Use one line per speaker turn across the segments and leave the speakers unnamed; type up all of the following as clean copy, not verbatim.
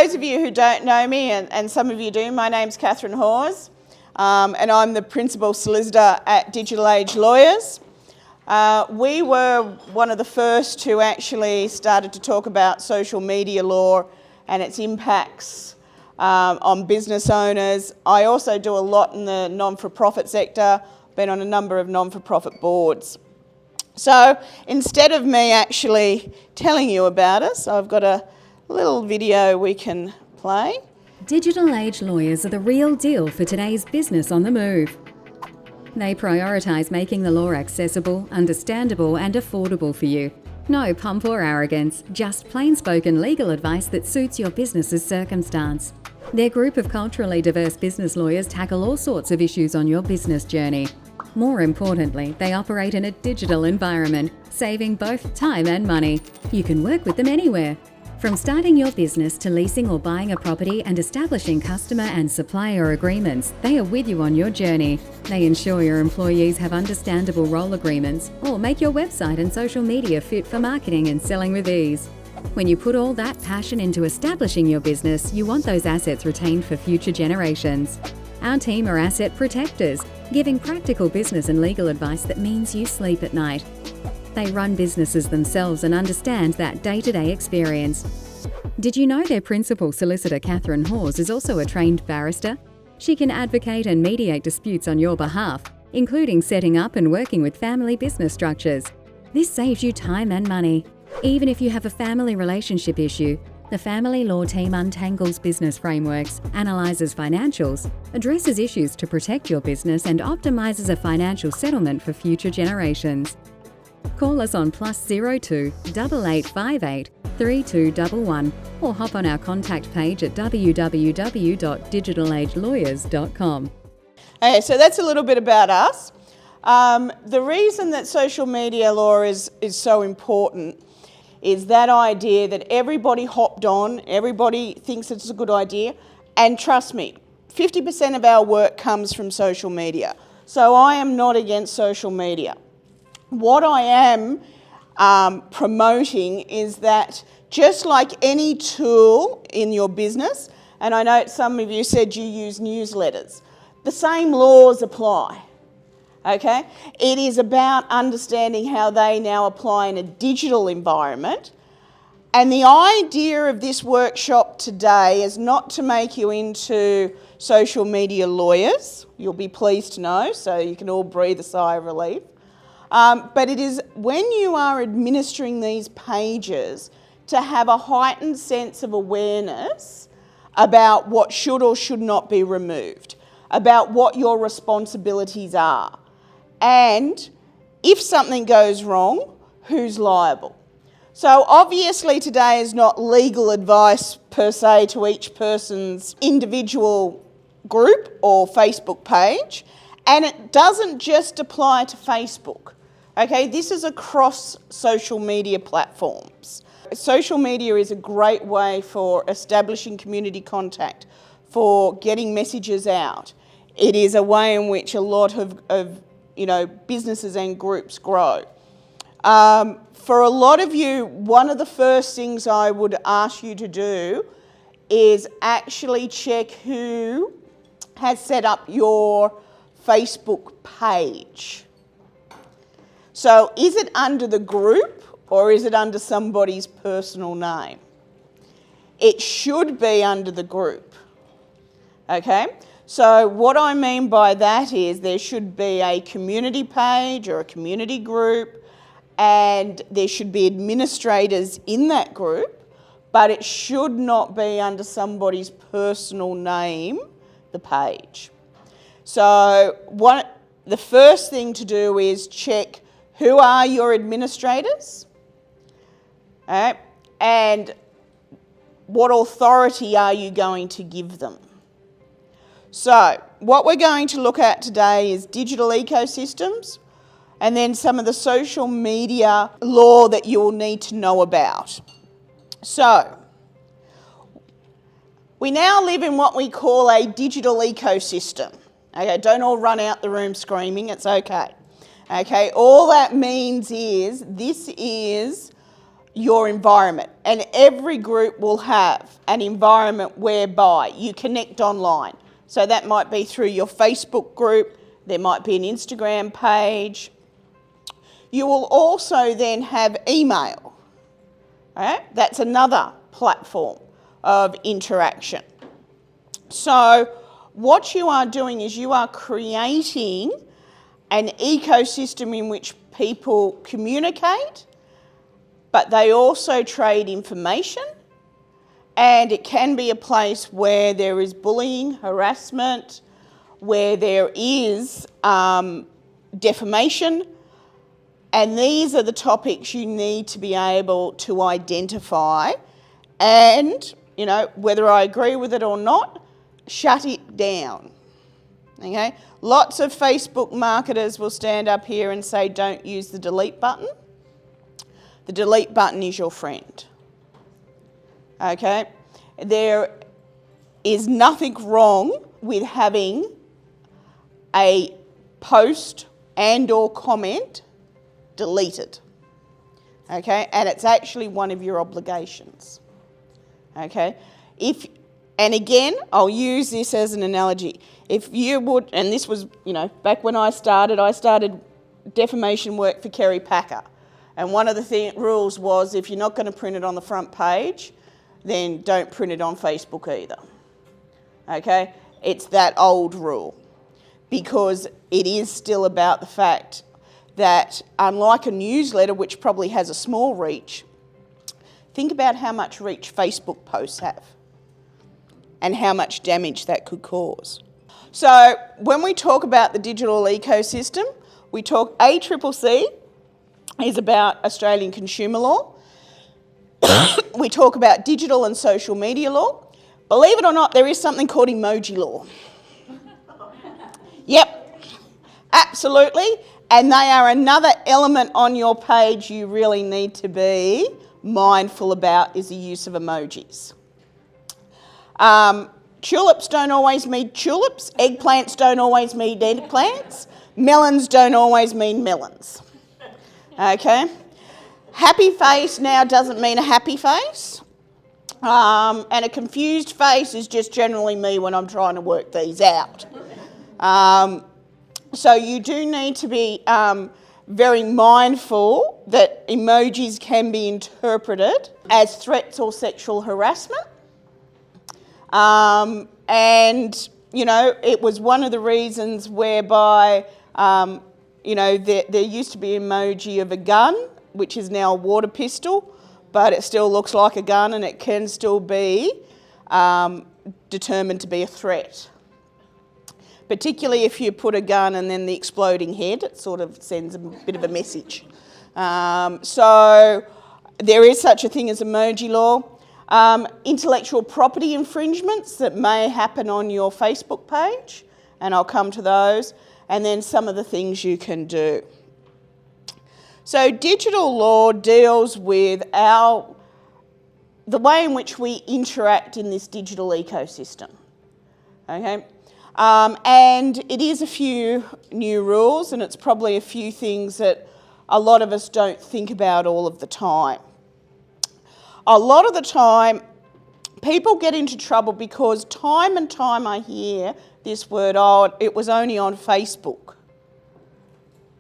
those of you who don't know me, and some of you do, my name's Katherine Hawes, and I'm the Principal Solicitor at Digital Age Lawyers. We were one of the first who actually started to talk about social media law and its impacts on business owners. I also do a lot in the non-for-profit sector, been on a number of non-for-profit boards. So instead of me actually telling you about us, I've got a little video we can play.
Digital Age Lawyers are the real deal for today's business on the move. They prioritise making the law accessible, understandable and affordable for you. No pump or arrogance, just plain-spoken legal advice that suits your business's circumstance. Their group of culturally diverse business lawyers tackle all sorts of issues on your business journey. More importantly, they operate in a digital environment, saving both time and money. You can work with them anywhere. From starting your business to leasing or buying a property and establishing customer and supplier agreements, they are with you on your journey. They ensure your employees have understandable role agreements or make your website and social media fit for marketing and selling with ease. When you put all that passion into establishing your business, you want those assets retained for future generations. Our team are asset protectors, giving practical business and legal advice that means you sleep at night. They run businesses themselves and understand that day-to-day experience. Did you know their principal solicitor, Katherine Hawes, is also a trained barrister? She can advocate and mediate disputes on your behalf, including setting up and working with family business structures. This saves you time and money. Even if you have a family relationship issue, the family law team untangles business frameworks, analyses financials, addresses issues to protect your business and optimises a financial settlement for future generations. Call us on +02 8858 3211 or hop on our contact page at www.digitalagelawyer.com.
Okay, so that's a little bit about us. The reason that social media law is so important is that idea that everybody hopped on, everybody thinks it's a good idea, and trust me, 50% of our work comes from social media. So I am not against social media. What I am promoting is that just like any tool in your business, and I know some of you said you use newsletters, the same laws apply. Okay? It is about understanding how they now apply in a digital environment. And the idea of this workshop today is not to make you into social media lawyers. You'll be pleased to know, so you can all breathe a sigh of relief. But it is when you are administering these pages to have a heightened sense of awareness about what should or should not be removed, about what your responsibilities are. And if something goes wrong, who's liable? So obviously today is not legal advice per se to each person's individual group or Facebook page, and it doesn't just apply to Facebook. Okay, this is across social media platforms. Social media is a great way for establishing community contact, for getting messages out. It is a way in which a lot of businesses and groups grow. For a lot of you, one of the first things I would ask you to do is actually check who has set up your Facebook page. So is it under the group or is it under somebody's personal name? It should be under the group. Okay? So what I mean by that is there should be a community page or a community group, and there should be administrators in that group, but it should not be under somebody's personal name, the page. So the first thing to do is check who are your administrators, and what authority are you going to give them? So what we're going to look at today is digital ecosystems and then some of the social media law that you'll need to know about. So we now live in what we call a digital ecosystem. Okay, don't all run out the room screaming, it's okay. Okay, all that means is this is your environment. And every group will have an environment whereby you connect online. So that might be through your Facebook group, there might be an Instagram page. You will also then have email. Right? That's another platform of interaction. So what you are doing is you are creating an ecosystem in which people communicate, but they also trade information, and it can be a place where there is bullying, harassment, where there is defamation, and these are the topics you need to be able to identify and, whether I agree with it or not, shut it down. Okay? Lots of Facebook marketers will stand up here and say, don't use the delete button. The delete button is your friend. Okay? There is nothing wrong with having a post and or comment deleted. Okay? And it's actually one of your obligations. Okay? And again, I'll use this as an analogy. If you would, and this was, back when I started defamation work for Kerry Packer. And one of the rules was if you're not going to print it on the front page, then don't print it on Facebook either. Okay? It's that old rule. Because it is still about the fact that unlike a newsletter, which probably has a small reach, think about how much reach Facebook posts have and how much damage that could cause. So when we talk about the digital ecosystem, we talk ACCC is about Australian consumer law. We talk about digital and social media law. Believe it or not, there is something called emoji law. Yep, absolutely. And they are another element on your page you really need to be mindful about is the use of emojis. Tulips don't always mean tulips. Eggplants don't always mean eggplants. Melons don't always mean melons. Okay? Happy face now doesn't mean a happy face. And a confused face is just generally me when I'm trying to work these out. So you do need to be very mindful that emojis can be interpreted as threats or sexual harassment. And, it was one of the reasons whereby, there used to be an emoji of a gun, which is now a water pistol, but it still looks like a gun and it can still be determined to be a threat. Particularly if you put a gun and then the exploding head, it sort of sends a bit of a message. So there is such a thing as emoji law. Intellectual property infringements that may happen on your Facebook page, and I'll come to those, and then some of the things you can do. So digital law deals with the way in which we interact in this digital ecosystem. Okay? And it is a few new rules, and it's probably a few things that a lot of us don't think about all of the time. A lot of the time, people get into trouble because time and time I hear this word, it was only on Facebook.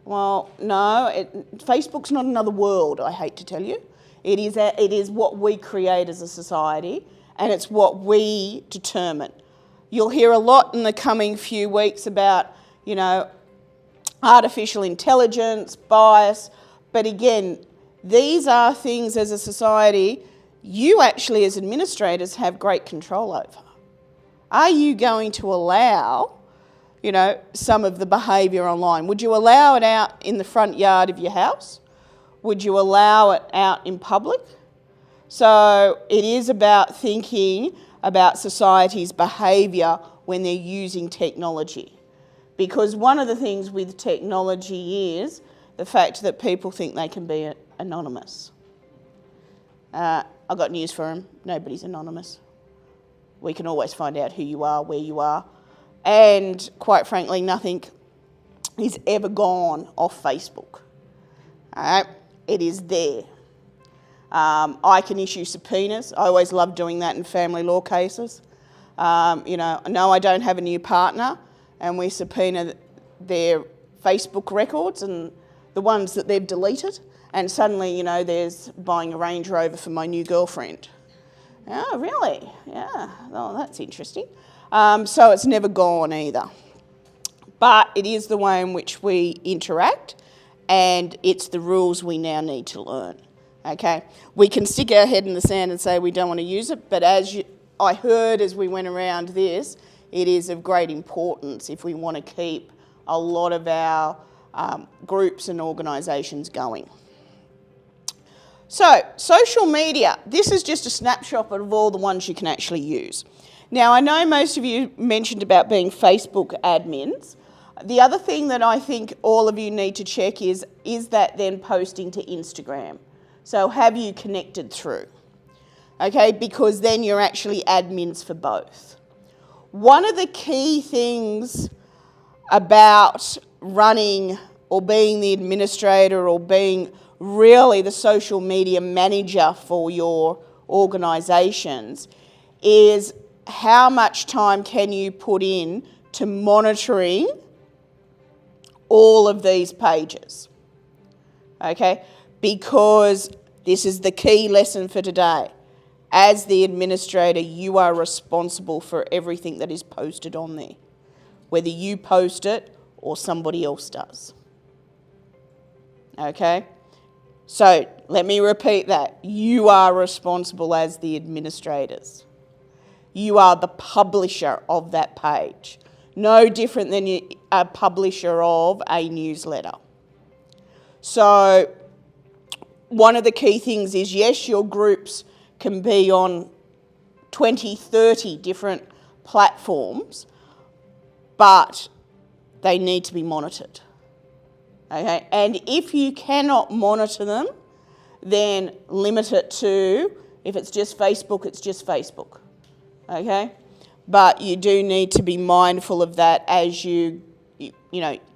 Well, no, Facebook's not another world, I hate to tell you. It is what we create as a society, and it's what we determine. You'll hear a lot in the coming few weeks about, artificial intelligence, bias, but again, these are things as a society you actually as administrators have great control over. Are you going to allow, some of the behaviour online? Would you allow it out in the front yard of your house? Would you allow it out in public? So it is about thinking about society's behaviour when they're using technology. Because one of the things with technology is the fact that people think they can be anonymous. I've got news for them. Nobody's anonymous. We can always find out who you are, where you are. And quite frankly, nothing is ever gone off Facebook. All right? It is there. I can issue subpoenas. I always love doing that in family law cases. No, I don't have a new partner, and we subpoena their Facebook records and the ones that they've deleted, and suddenly, there's buying a Range Rover for my new girlfriend. Oh, really? Yeah. Oh, that's interesting. So it's never gone either. But it is the way in which we interact, and it's the rules we now need to learn. Okay? We can stick our head in the sand and say we don't want to use it, but I heard as we went around this, it is of great importance if we want to keep a lot of our groups and organisations going. So, social media, this is just a snapshot of all the ones you can actually use. Now, I know most of you mentioned about being Facebook admins. The other thing that I think all of you need to check is that then posting to Instagram? So have you connected through? Okay, because then you're actually admins for both. One of the key things about running or being the administrator or being really the social media manager for your organisations is how much time can you put in to monitoring all of these pages, okay? Because this is the key lesson for today. As the administrator, you are responsible for everything that is posted on there, whether you post it or somebody else does, okay? So let me repeat that. You are responsible as the administrators. You are the publisher of that page. No different than a publisher of a newsletter. So one of the key things is, yes, your groups can be on 20, 30 different platforms, but they need to be monitored. Okay? And if you cannot monitor them, then limit it to, if it's just Facebook, it's just Facebook. Okay? But you do need to be mindful of that as you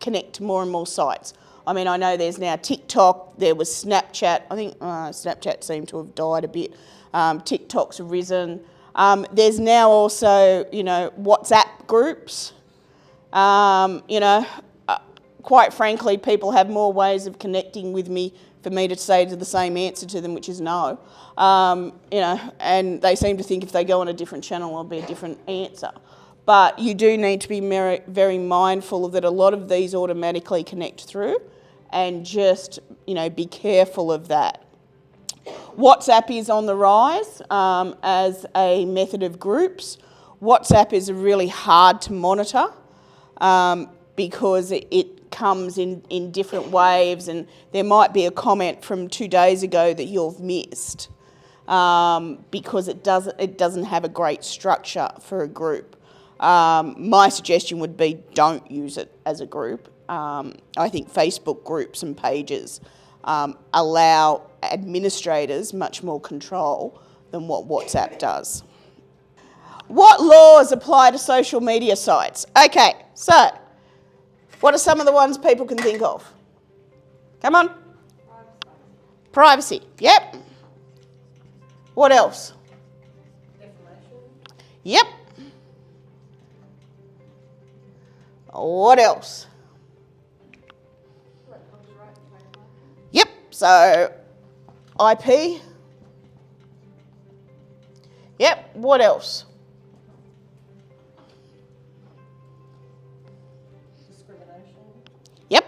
connect to more and more sites. I mean, I know there's now TikTok, there was Snapchat. I think Snapchat seemed to have died a bit. TikTok's risen. There's now also, WhatsApp groups. Quite frankly, people have more ways of connecting with me for me to say the same answer to them, which is no. And they seem to think if they go on a different channel, it'll be a different answer. But you do need to be very mindful that a lot of these automatically connect through, and just, be careful of that. WhatsApp is on the rise as a method of groups. WhatsApp is really hard to monitor because it comes in different waves, and there might be a comment from 2 days ago that you've missed because it doesn't have a great structure for a group. My suggestion would be don't use it as a group. I think Facebook groups and pages allow administrators much more control than what WhatsApp does. What laws apply to social media sites? Okay, so what are some of the ones people can think of? Come on. Privacy. Yep. What else?
Defamation.
Yep. What else?
Copyright, trademark.
Yep. So IP. Yep. What else?
Discrimination.
Yep.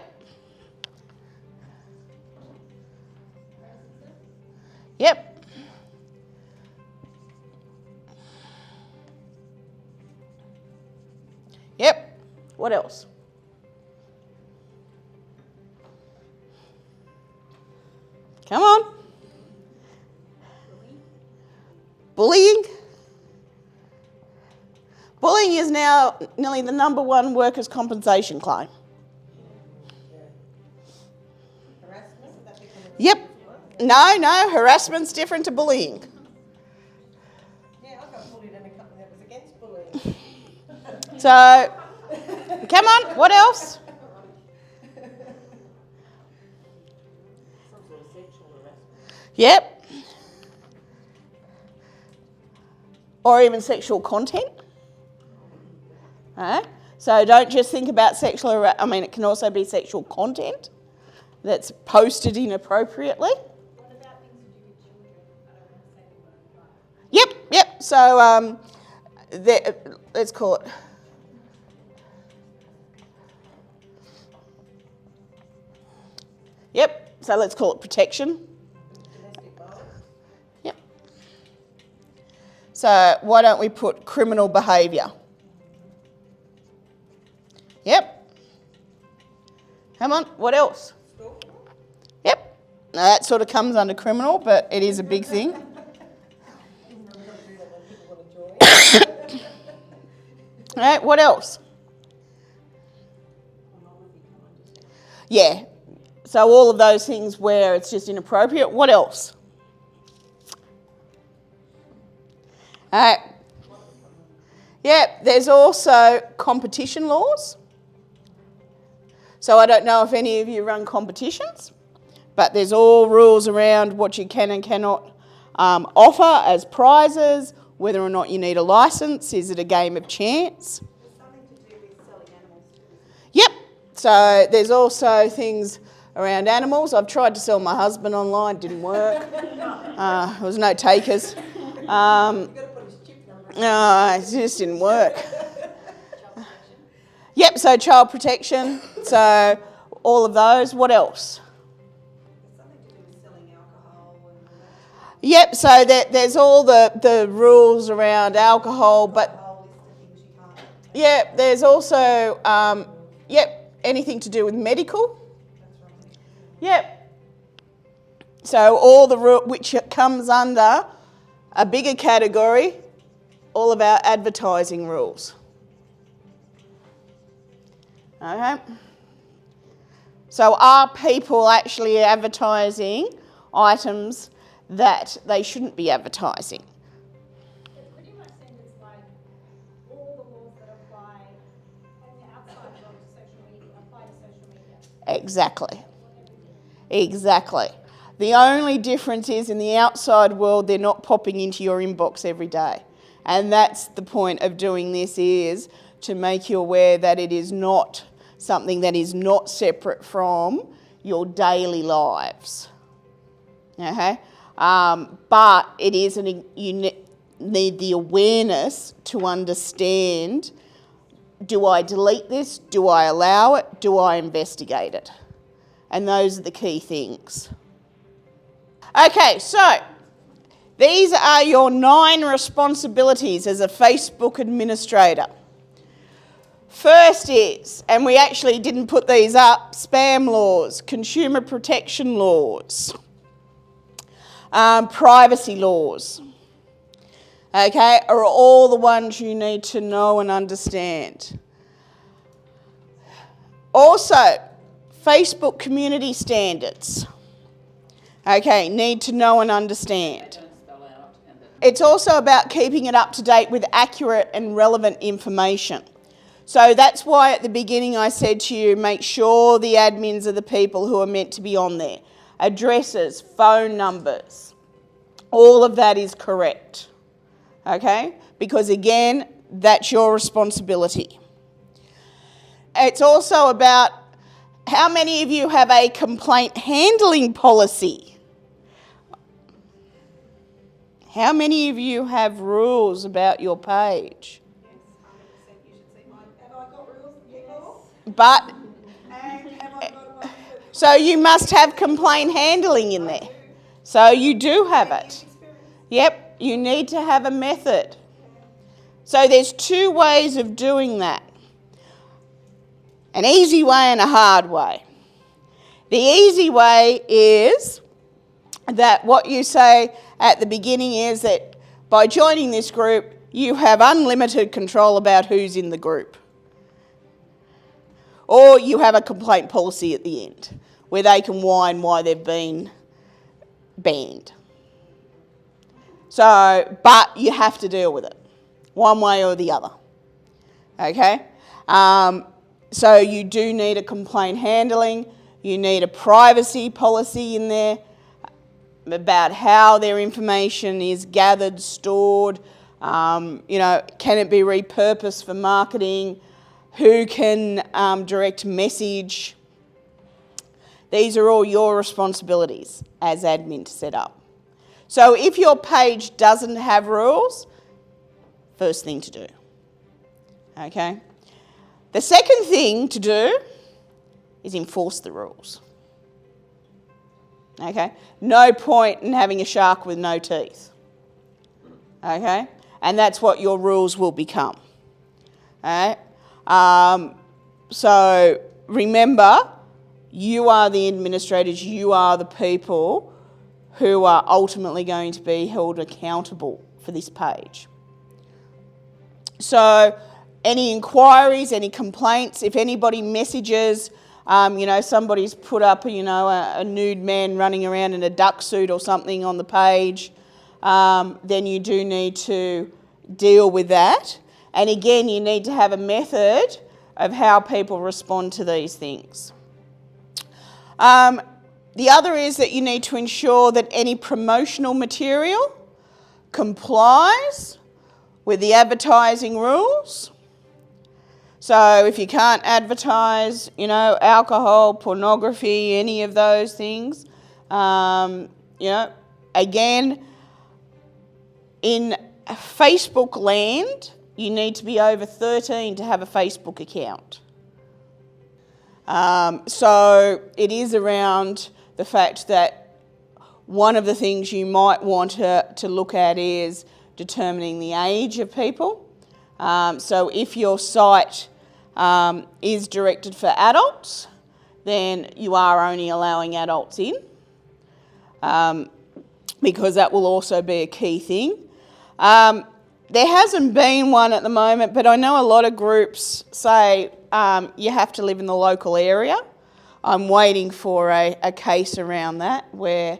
Yep. Yep. What else? Come on. Bullying. Bullying is now nearly the #1 workers' compensation claim.
Harassment. Would that be kind of
Yep. No, harassment's different to bullying.
Yeah, I got bullied in a company that was against bullying.
So, come on, what else?
Some sort of sexual harassment.
Yep. or even sexual content. Alright? So don't just think about it can also be sexual content that's posted inappropriately.
What about things to do with children? I don't want to say the word.
Yep. So let's call it. Yep. So let's call it protection.
Domestic violence.
Yep. So why don't we put criminal behaviour? Yep. Come on. What else?
Stalking.
Yep. Now that sort of comes under criminal, but it is a big thing.
We've got to do that when people want to join.
All right. What else? Yeah. So all of those things where it's just inappropriate. What else? All right. Yeah, there's also competition laws. So I don't know if any of you run competitions, but there's all rules around what you can and cannot offer as prizes, whether or not you need a licence. Is it a game of chance?
There's something to do with selling animals too.
Yep. So there's also things around animals. I've tried to sell my husband online, didn't work. There was no takers.
You've got to put his chip number in.
No, it just didn't work. Yep, so child protection. So all of those. What else?
There's something to do with selling alcohol and all that.
Yep, so there's all the rules around alcohol, but
A whole list of things you can't.
yeah, there's also, anything to do with medical.
That's right.
Yep. So all the which comes under a bigger category, all of our advertising rules. Okay. So are people actually advertising items that they shouldn't be advertising?
It pretty much seems it's like all the laws that apply on the outside world to social media apply to social media.
Exactly. The only difference is in the outside world, they're not popping into your inbox every day. And that's the point of doing this, is to make you aware that it is not something that is not separate from your daily lives. Okay? But it is you need the awareness to understand, do I delete this? Do I allow it? Do I investigate it? And those are the key things. Okay, so these are your 9 responsibilities as a Facebook administrator. First is, and we actually didn't put these up, spam laws, consumer protection laws, privacy laws, okay, are all the ones you need to know and understand. Also, Facebook community standards, okay, need to know and understand. It's also about keeping it up to date with accurate and relevant information. So that's why at the beginning I said to you, make sure the admins are the people who are meant to be on there. Addresses, phone numbers, all of that is correct, okay? Because again, that's your responsibility. It's also about how many of you have a complaint handling policy? How many of you have rules about your page?
Yes, 100% you should see mine. Have I got rules, people?
But,
And have I got one for
so you must have complaint handling in there. So you do have it.
experience?
Yep, you need to have a method. So there's 2 ways of doing that. An easy way and a hard way. The easy way is that what you say at the beginning is that by joining this group, you have unlimited control about who's in the group. Or you have a complaint policy at the end where they can whine why they've been banned. So, but you have to deal with it, one way or the other. Okay? So you do need a complaint handling, you need a privacy policy in there about how their information is gathered, stored, Can it be repurposed for marketing? Who can direct message? These are all your responsibilities as admin to set up. So if your page doesn't have rules, first thing to do. Okay? The second thing to do is enforce the rules. Okay? No point in having a shark with no teeth. Okay? And that's what your rules will become. Alright? So remember, you are the administrators, you are the people who are ultimately going to be held accountable for this page. So any inquiries, any complaints, if anybody messages, somebody's put up, a nude man running around in a duck suit or something on the page, then you do need to deal with that. And again, you need to have a method of how people respond to these things. The other is that you need to ensure that any promotional material complies with the advertising rules. So if you can't advertise, alcohol, pornography, any of those things, again, in Facebook land, you need to be over 13 to have a Facebook account. So it is around the fact that one of the things you might want to look at is determining the age of people. So if your site is directed for adults, then you are only allowing adults in, because that will also be a key thing. There hasn't been one at the moment, but I know a lot of groups say you have to live in the local area. I'm waiting for a case around that where,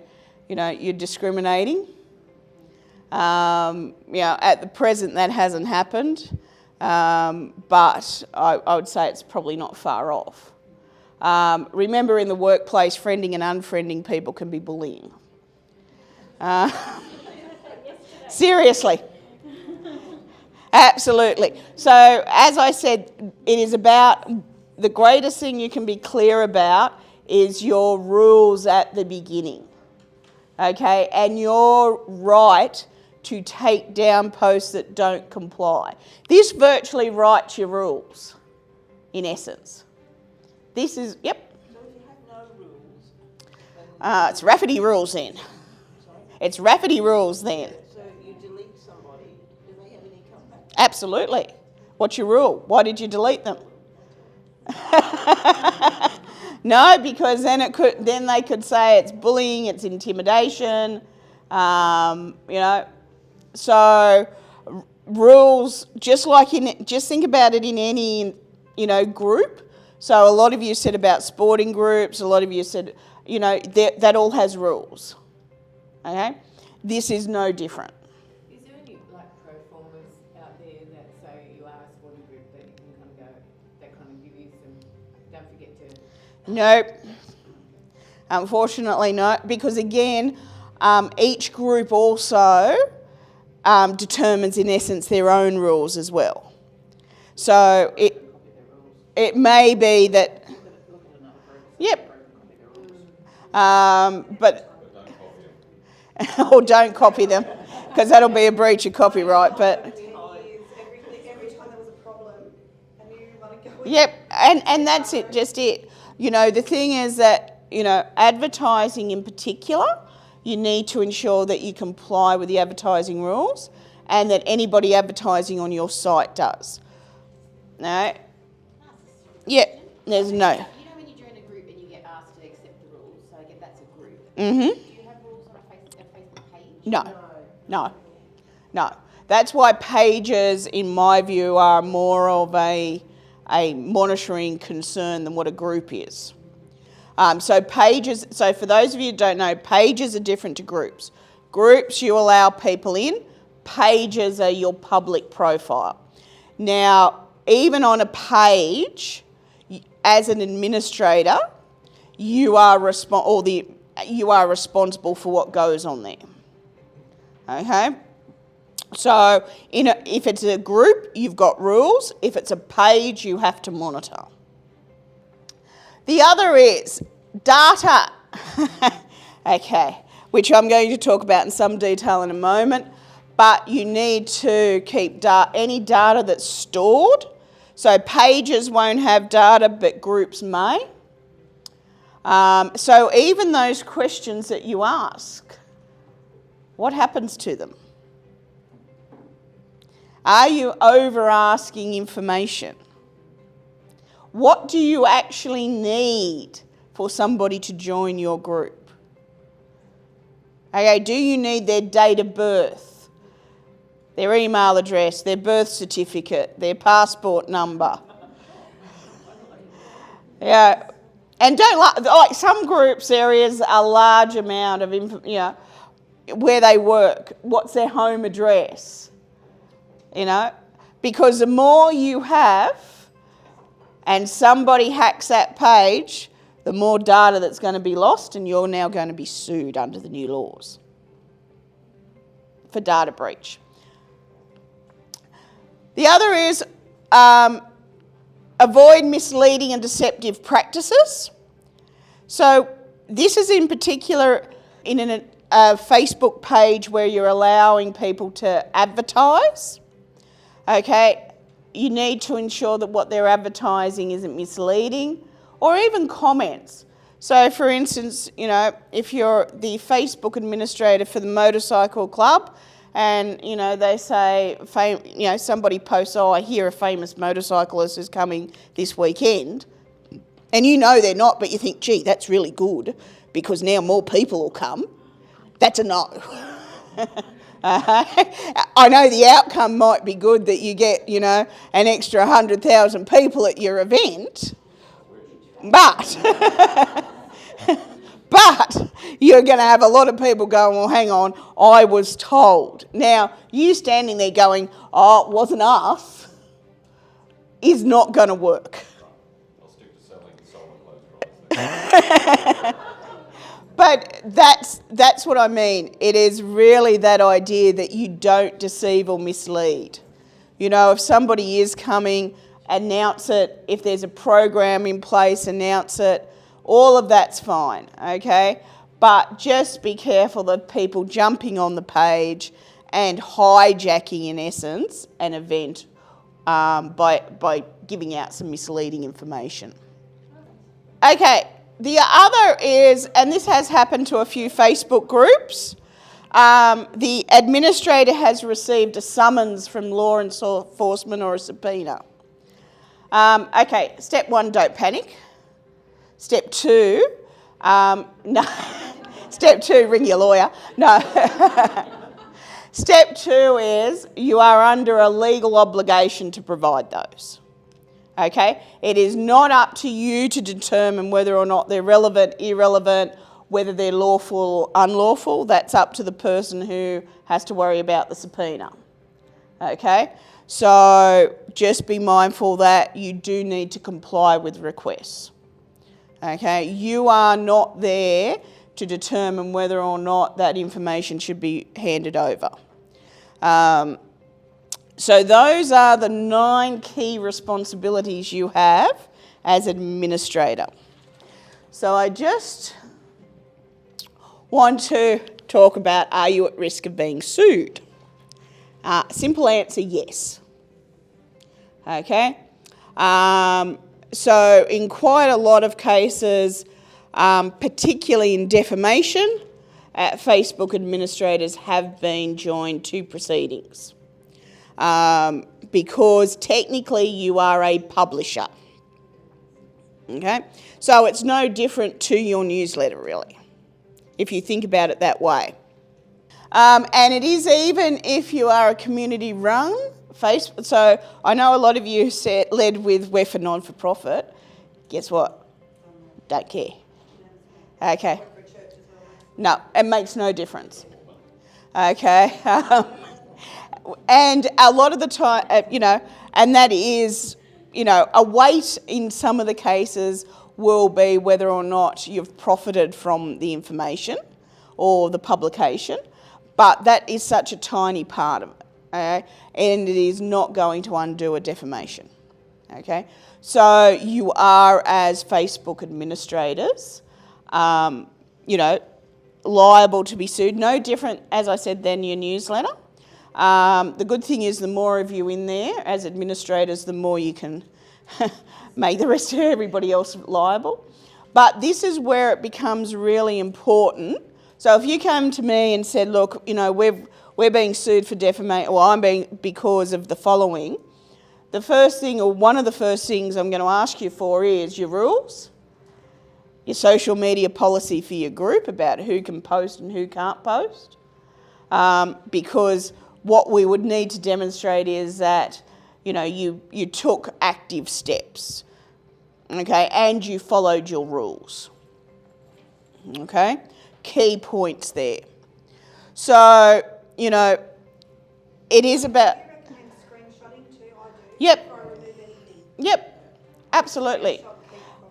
you're discriminating. At the present that hasn't happened, but I would say it's probably not far off. Remember, in the workplace, friending and unfriending people can be bullying. Seriously. Absolutely. So, as I said, it is about, the greatest thing you can be clear about is your rules at the beginning. Okay? And your right to take down posts that don't comply. This virtually writes your rules, in essence. This is, yep.
So if you have no rules,
It's Rafferty rules then. It's Rafferty rules then.
so you delete somebody, do they have any comeback?
Absolutely. What's your rule? Why did you delete them? No, because then they could say it's bullying, it's intimidation, So rules, just think about it in any, group. So a lot of you said about sporting groups, a lot of you said, that all has rules. Okay? This is no different.
Is there any pro formers out there that say you are a sporting group that you can go, that give you some, don't forget to...
Nope. Unfortunately, no, because again, each group also determines in essence their own rules as well. So it may be that, yep, but or don't copy them, because that'll be a breach of copyright. But
Every time there was a problem, I knew you might go in.
yep, and that's it, just it. The thing is that, advertising in particular, you need to ensure that you comply with the advertising rules and that anybody advertising on your site does. No? Yeah, there's no.
You know when you join a group and you get asked to accept the rules, so I get that's a group.
Mm-hmm.
Do you have rules on a Facebook page?
No. That's why pages, in my view, are more of a monitoring concern than what a group is. So for those of you who don't know, pages are different to groups. Groups, you allow people in. Pages are your public profile. Now, even on a page, as an administrator, you are responsible for what goes on there. Okay? So if it's a group, you've got rules. If it's a page, you have to monitor. The other is data, okay, which I'm going to talk about in some detail in a moment, but you need to keep any data that's stored. So pages won't have data, but groups may. So even those questions that you ask, what happens to them? Are you over asking information? What do you actually need for somebody to join your group? Okay, do you need their date of birth, their email address, their birth certificate, their passport number? Yeah, and don't like some groups. There is a large amount of where they work, what's their home address, because the more you have, and somebody hacks that page, the more data that's going to be lost, and you're now going to be sued under the new laws for data breach. The other is avoid misleading and deceptive practices. So this is in particular in a Facebook page where you're allowing people to advertise. Okay, you need to ensure that what they're advertising isn't misleading, or even comments. So for instance, if you're the Facebook administrator for the motorcycle club and, they say, somebody posts, I hear a famous motorcyclist is coming this weekend, and they're not, but you think, gee, that's really good because now more people will come. That's a no. I know the outcome might be good that you get, an extra 100,000 people at your event, but you're going to have a lot of people going, well, hang on, I was told. Now, you standing there going, it wasn't us, is not going to work.
I'll stick to selling clothes products.
But that's what I mean. It is really that idea that you don't deceive or mislead. If somebody is coming, announce it. If there's a program in place, announce it. All of that's fine, okay? But just be careful of people jumping on the page and hijacking, in essence, an event by giving out some misleading information. Okay. The other is, and this has happened to a few Facebook groups, the administrator has received a summons from law enforcement or a subpoena. Okay, step 1, don't panic. Step 2, no. Step 2, ring your lawyer. No. Step 2 is you are under a legal obligation to provide those. Okay, it is not up to you to determine whether or not they're relevant, irrelevant, whether they're lawful or unlawful. That's up to the person who has to worry about the subpoena. Okay, so just be mindful that you do need to comply with requests. Okay, you are not there to determine whether or not that information should be handed over. So those are the 9 key responsibilities you have as administrator. So I just want to talk about, are you at risk of being sued? Simple answer, yes. Okay. So in quite a lot of cases, particularly in defamation, Facebook administrators have been joined to proceedings. Because technically you are a publisher. Okay? So it's no different to your newsletter, really, if you think about it that way. And it is even if you are a community-run Facebook. So I know a lot of you led with we're for non-for-profit. Guess what? Don't care. Okay. No, it makes no difference. Okay. And a lot of the time, and that is, a weight in some of the cases will be whether or not you've profited from the information or the publication, but that is such a tiny part of it. okay? And it is not going to undo a defamation, okay? So you are, as Facebook administrators, you know, liable to be sued. No different, as I said, than your newsletter. The good thing is the more of you in there as administrators, the more you can make the rest of everybody else liable. But this is where it becomes really important. So if you came to me and said, look, you know, we're being sued for defamation, or I'm being because of the following, the first thing, or one of the first things I'm going to ask you for is your rules, your social media policy for your group about who can post and who can't post. Because what we would need to demonstrate is that, you know, you took active steps, okay, and you followed your rules, okay? Key points there. So, you know, it is about...
Do you recommend screenshotting too? I do.
Yep.
Before I remove anything.
Yep, absolutely.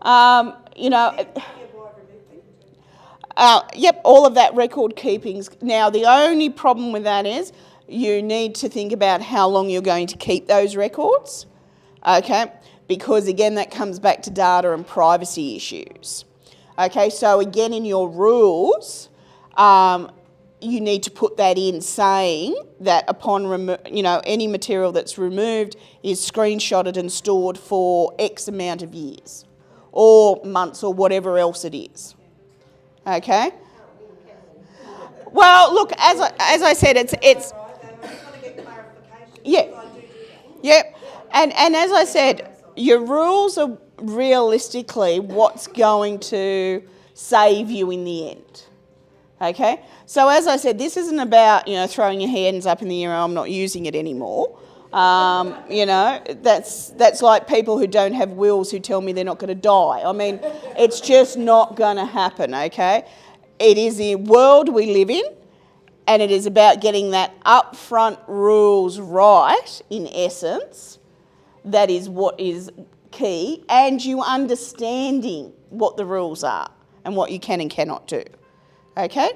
Screenshot people.
You know...
Yeah, well, I've removed people too.
Yep, all of that record keeping's... Now, the only problem with that is you need to think about how long you're going to keep those records, okay? Because, again, that comes back to data and privacy issues. Okay, so again, in your rules, you need to put that in saying that upon, you know, any material that's removed is screenshotted and stored for X amount of years or months or whatever else it is. Okay? Well, look, as I said, it's
Right, I just want to get clarification.
Yeah.
Because I do that.
yep. And as I said, your rules are realistically what's going to save you in the end. Okay? So as I said, this isn't about, you know, throwing your hands up in the air, I'm not using it anymore. You know, that's like people who don't have wills who tell me they're not going to die. I mean, it's just not going to happen, okay? It is the world we live in, and it is about getting that upfront rules right, in essence. That is what is key, and you understanding what the rules are and what you can and cannot do, okay?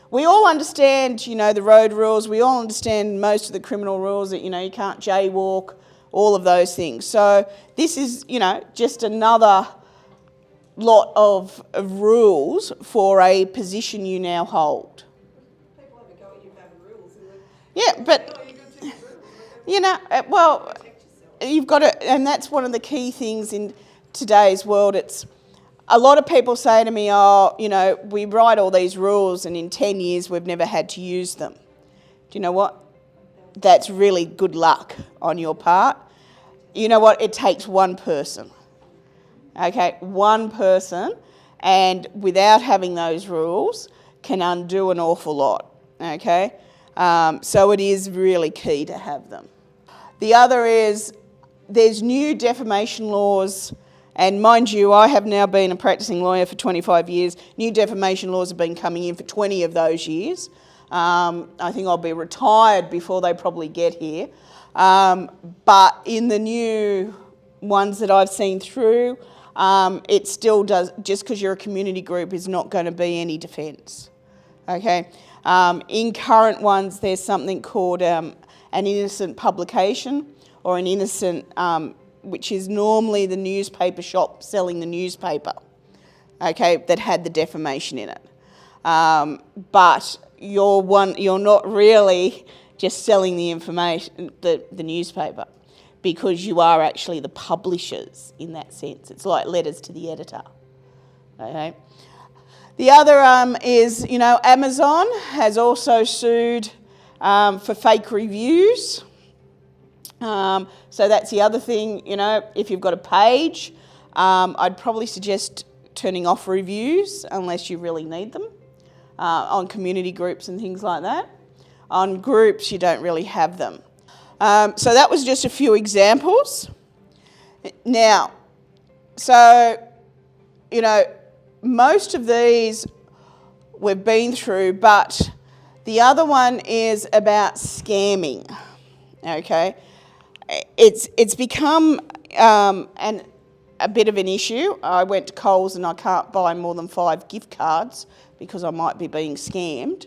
We all understand, you know, the road rules. We all understand most of the criminal rules that, you know, you can't jaywalk, all of those things. So this is, you know, just another lot of rules for a position you now hold.
People have a go at you about the rules. And
Yeah, but,
you've got to take the rules.
you know, well, you've got to, and that's one of the key things in today's world. It's, a lot of people say to me, oh, you know, we write all these rules and in 10 years we've never had to use them. Do you know what? That's really good luck on your part. You know what? It takes one person. Okay, one person, and without having those rules can undo an awful lot. Okay, so it is really key to have them. The other is there's new defamation laws. And mind you, I have now been a practicing lawyer for 25 years. New defamation laws have been coming in for 20 of those years. I think I'll be retired before they probably get here. But in the new ones that I've seen through, it still does, just because you're a community group is not going to be any defence. Okay? In current ones, there's something called an innocent publication or an innocent... which is normally the newspaper shop selling the newspaper, okay, that had the defamation in it. But you're not really just selling the information, the newspaper, because you are actually the publishers in that sense. It's like letters to the editor, okay. The other is, you know, Amazon has also sued for fake reviews. So that's the other thing, you know, if you've got a page, I'd probably suggest turning off reviews unless you really need them, on community groups and things like that. On groups, you don't really have them. So that was just a few examples. Now, so, you know, most of these we've been through, but the other one is about scamming, okay? It's become a bit of an issue. I went to Coles and I can't buy more than 5 gift cards because I might be being scammed.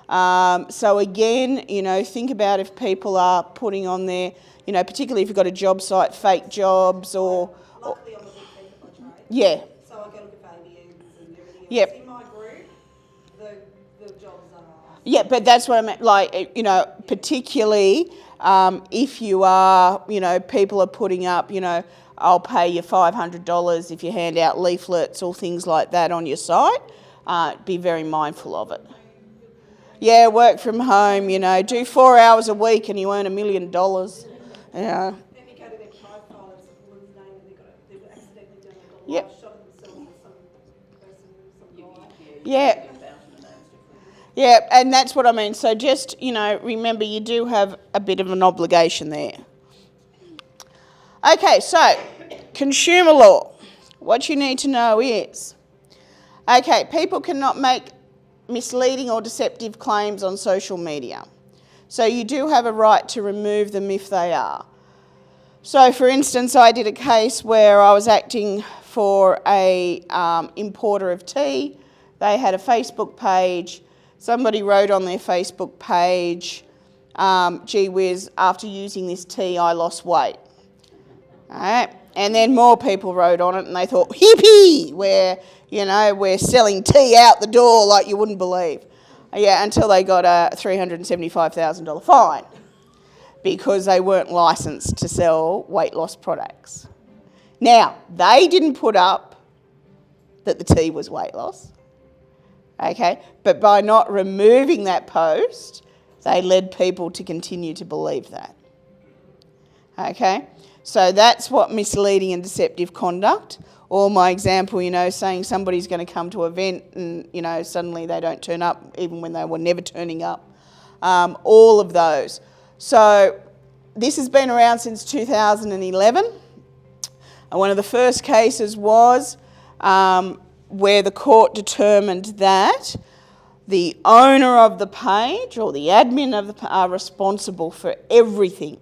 So again, you know, think about if people are putting on there, you know, particularly if you've got a job site, fake jobs or
Luckily, I'm a bookkeeper by trade.
yeah.
So I go look at ABNs and everything else.
Yep.
In my group, the jobs are...
Yeah, but that's what I meant, like, you know, particularly if you are, you know, people are putting up, you know, I'll pay you $500 if you hand out leaflets or things like that on your site. Be very mindful of it. Yeah, work from home, you know, do 4 hours a week and you earn $1 million. You know.
Then you go to their profile, it's a woman's name and they've accidentally done a
Yep.
live shot of themselves with some person, some guy.
Yeah. Yeah, and that's what I mean. So just, you know, remember you do have a bit of an obligation there. Okay, so consumer law. What you need to know is, okay, people cannot make misleading or deceptive claims on social media. So you do have a right to remove them if they are. So for instance, I did a case where I was acting for a importer of tea. They had a Facebook page. Somebody wrote on their Facebook page, gee whiz, after using this tea I lost weight. All right. And then more people wrote on it and they thought, hippie, we're selling tea out the door like you wouldn't believe. Yeah, until they got a $375,000 fine because they weren't licensed to sell weight loss products. Now, they didn't put up that the tea was weight loss, okay? But by not removing that post, they led people to continue to believe that, okay? So that's what misleading and deceptive conduct, or my example, you know, saying somebody's going to come to an event and, you know, suddenly they don't turn up even when they were never turning up. All of those. So this has been around since 2011. And one of the first cases was where the court determined that the owner of the page or the admin of the page are responsible for everything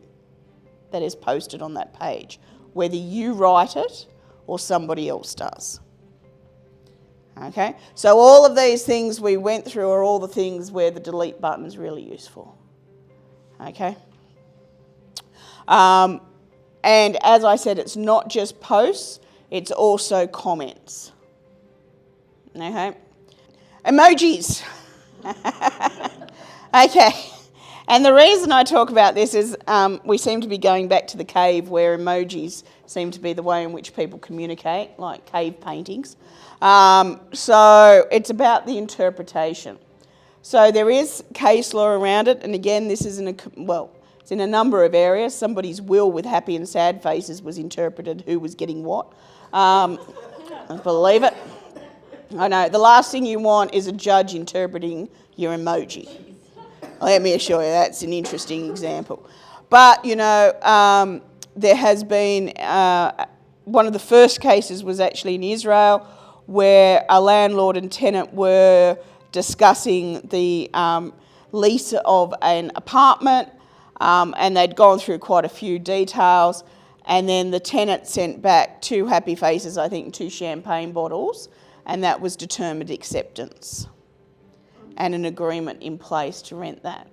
that is posted on that page, whether you write it or somebody else does. Okay, so all of these things we went through are all the things where the delete button is really useful. Okay, and as I said, it's not just posts, it's also comments. Okay, emojis. Okay. And the reason I talk about this is we seem to be going back to the cave where emojis seem to be the way in which people communicate, like cave paintings. So it's about the interpretation. So there is case law around it, and again, this is it's in a number of areas. Somebody's will with happy and sad faces was interpreted who was getting what. Believe it. I know, the last thing you want is a judge interpreting your emoji. Let me assure you, that's an interesting example. But, you know, there has been, one of the first cases was actually in Israel where a landlord and tenant were discussing the lease of an apartment and they'd gone through quite a few details, and then the tenant sent back 2 happy faces, I think, and 2 champagne bottles, and that was determined acceptance and an agreement in place to rent that.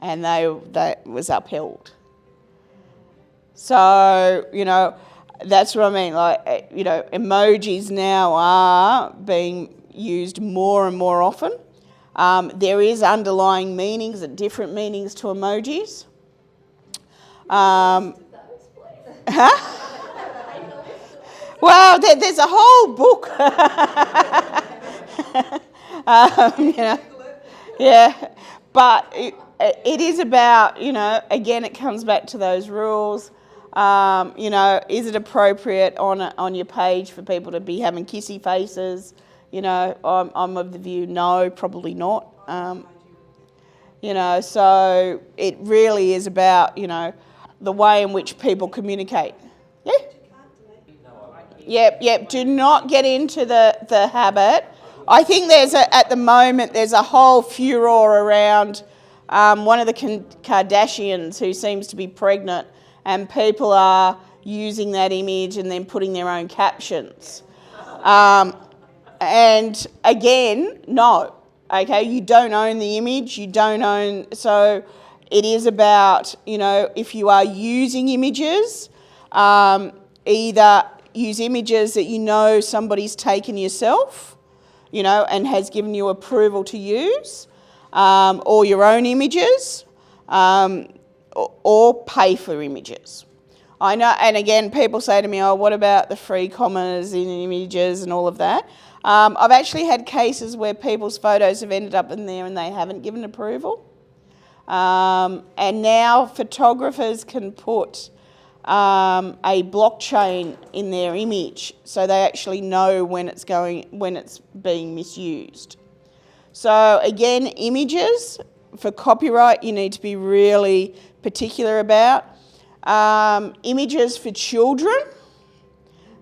And that was upheld. So, you know, that's what I mean. Like, you know, emojis now are being used more and more often. There is underlying meanings and different meanings to emojis. Well, there's a whole book. You know, yeah, but it is about, you know, again, it comes back to those rules. You know, is it appropriate on your page for people to be having kissy faces? You know, I'm of the view, no, probably not. You know, so it really is about, you know, the way in which people communicate. Yeah? Yep. Do not get into the habit. I think at the moment there's a whole furor around one of the Kardashians who seems to be pregnant, and people are using that image and then putting their own captions. And again, no. Okay, you don't own the image, you don't own, so it is about, you know, if you are using images, either use images that you know somebody's taken yourself, you know, and has given you approval to use, or your own images, or pay for images. I know, and again, people say to me, oh, what about the free commas in images and all of that? I've actually had cases where people's photos have ended up in there and they haven't given approval. And now photographers can put a blockchain in their image, so they actually know when it's being misused. So again, images for copyright, you need to be really particular about. Images for children,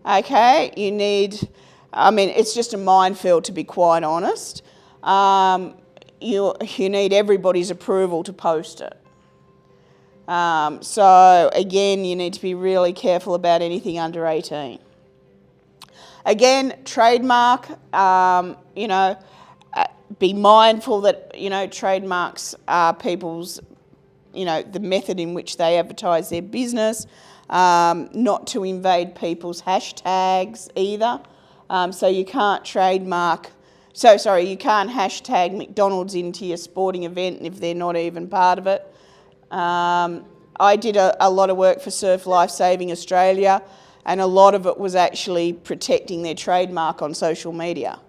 okay, you need, I mean, it's just a minefield, to be quite honest. You need everybody's approval to post it. So again, you need to be really careful about anything under 18. Again, trademark, you know, be mindful that, you know, trademarks are people's, you know, the method in which they advertise their business, not to invade people's hashtags either. So you can't trademark, you can't hashtag McDonald's into your sporting event if they're not even part of it. I did a lot of work for Surf Life Saving Australia, and a lot of it was actually protecting their trademark on social media,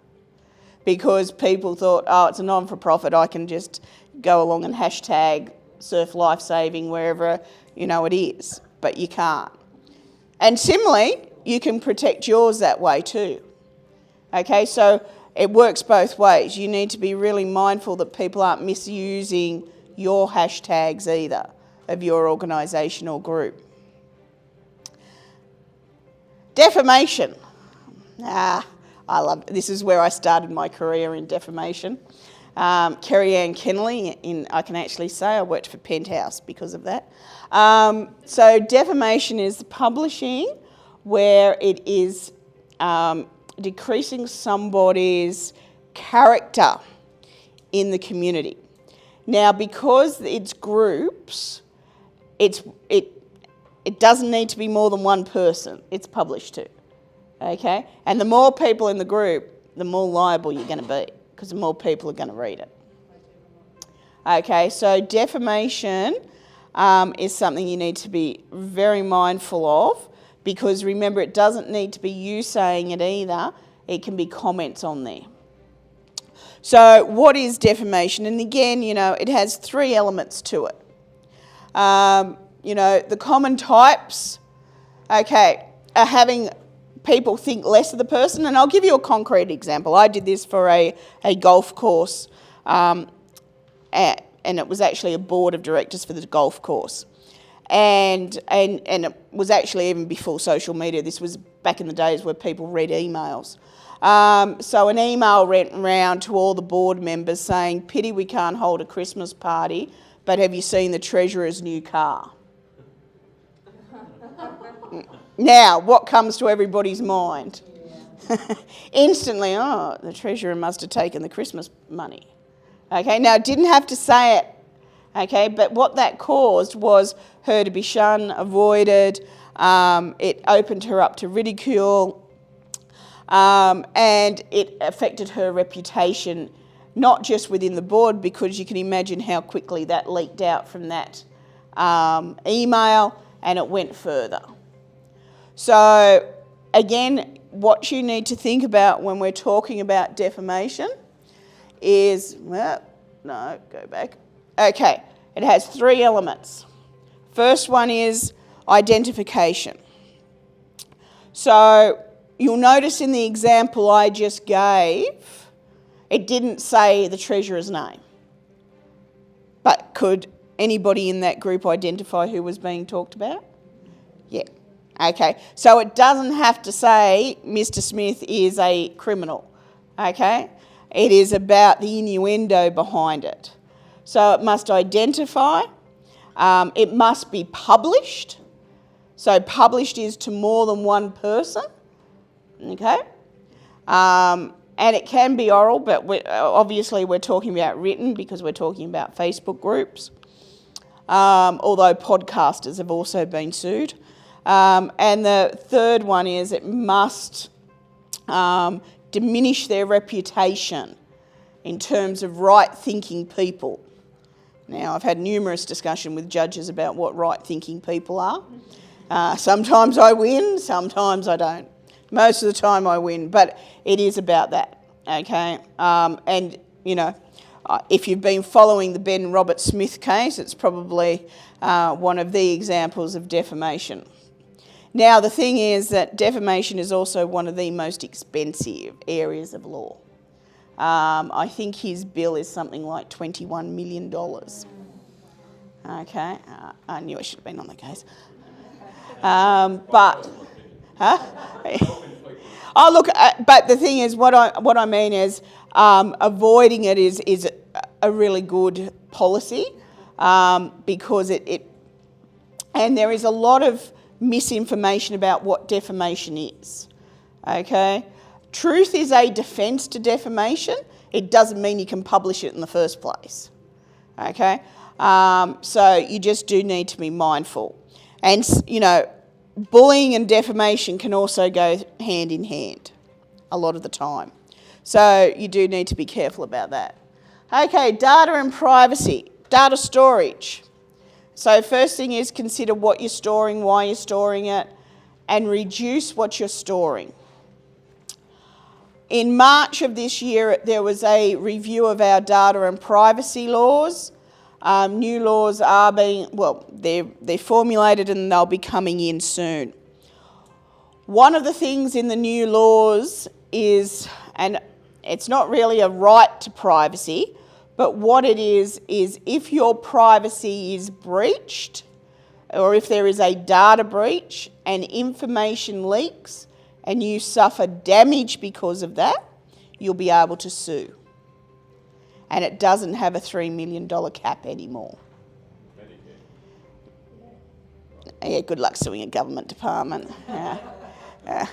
because people thought, oh, it's a non-for-profit, I can just go along and hashtag Surf Life Saving wherever, you know, it is, but you can't. And similarly, you can protect yours that way too. Okay, so it works both ways. You need to be really mindful that people aren't misusing your hashtags either of your organisation or group. Defamation. I love it. This is where I started my career in defamation. Kerry Ann Kennelly, I can actually say I worked for Penthouse because of that. So defamation is publishing where it is decreasing somebody's character in the community. Now, because it's groups, it doesn't need to be more than one person it's published to, okay? And the more people in the group, the more liable you're going to be, because the more people are going to read it. Okay, so defamation is something you need to be very mindful of, because remember, it doesn't need to be you saying it either. It can be comments on there. So what is defamation? And again, you know, it has three elements to it. You know, the common types, okay, are having people think less of the person. And I'll give you a concrete example. I did this for a golf course, and it was actually a board of directors for the golf course. And it was actually even before social media. This was back in the days where people read emails. So an email went round to all the board members saying, pity we can't hold a Christmas party, but have you seen the Treasurer's new car? Now, what comes to everybody's mind? Yeah. Instantly, oh, the Treasurer must have taken the Christmas money. Okay, now it didn't have to say it, okay, but what that caused was her to be shunned, avoided, it opened her up to ridicule, and it affected her reputation, not just within the board, because you can imagine how quickly that leaked out from that email, and it went further. So again, what you need to think about when we're talking about defamation is, well, no, go back. Okay, it has three elements. First one is identification. So you'll notice in the example I just gave, it didn't say the Treasurer's name. But could anybody in that group identify who was being talked about? Yeah. Okay, so it doesn't have to say Mr. Smith is a criminal, okay? It is about the innuendo behind it. So it must identify, it must be published. So published is to more than one person, okay? And it can be oral, but obviously we're talking about written because we're talking about Facebook groups. Although podcasters have also been sued. And the third one is it must diminish their reputation in terms of right-thinking people. Now, I've had numerous discussions with judges about what right-thinking people are. Sometimes I win, sometimes I don't. Most of the time I win, but it is about that, okay? And, you know, if you've been following the Ben Robert Smith case, it's probably one of the examples of defamation. Now, the thing is that defamation is also one of the most expensive areas of law. I think his bill is something like $21 million. Okay, I knew I should have been on the case. But the thing is, what I mean is avoiding it is a really good policy because and there is a lot of misinformation about what defamation is. Okay, truth is a defence to defamation. It doesn't mean you can publish it in the first place. Okay, so you just do need to be mindful, and you know, bullying and defamation can also go hand in hand a lot of the time. So you do need to be careful about that. Okay, data and privacy, data storage. So first thing is consider what you're storing, why you're storing it, and reduce what you're storing. In March of this year, there was a review of our data and privacy laws. New laws are being, well, they're formulated and they'll be coming in soon. One of the things in the new laws is, and it's not really a right to privacy, but what it is if your privacy is breached, or if there is a data breach and information leaks and you suffer damage because of that, you'll be able to sue. And it doesn't have a $3 million cap anymore. Yeah, good luck suing a government department. Yeah.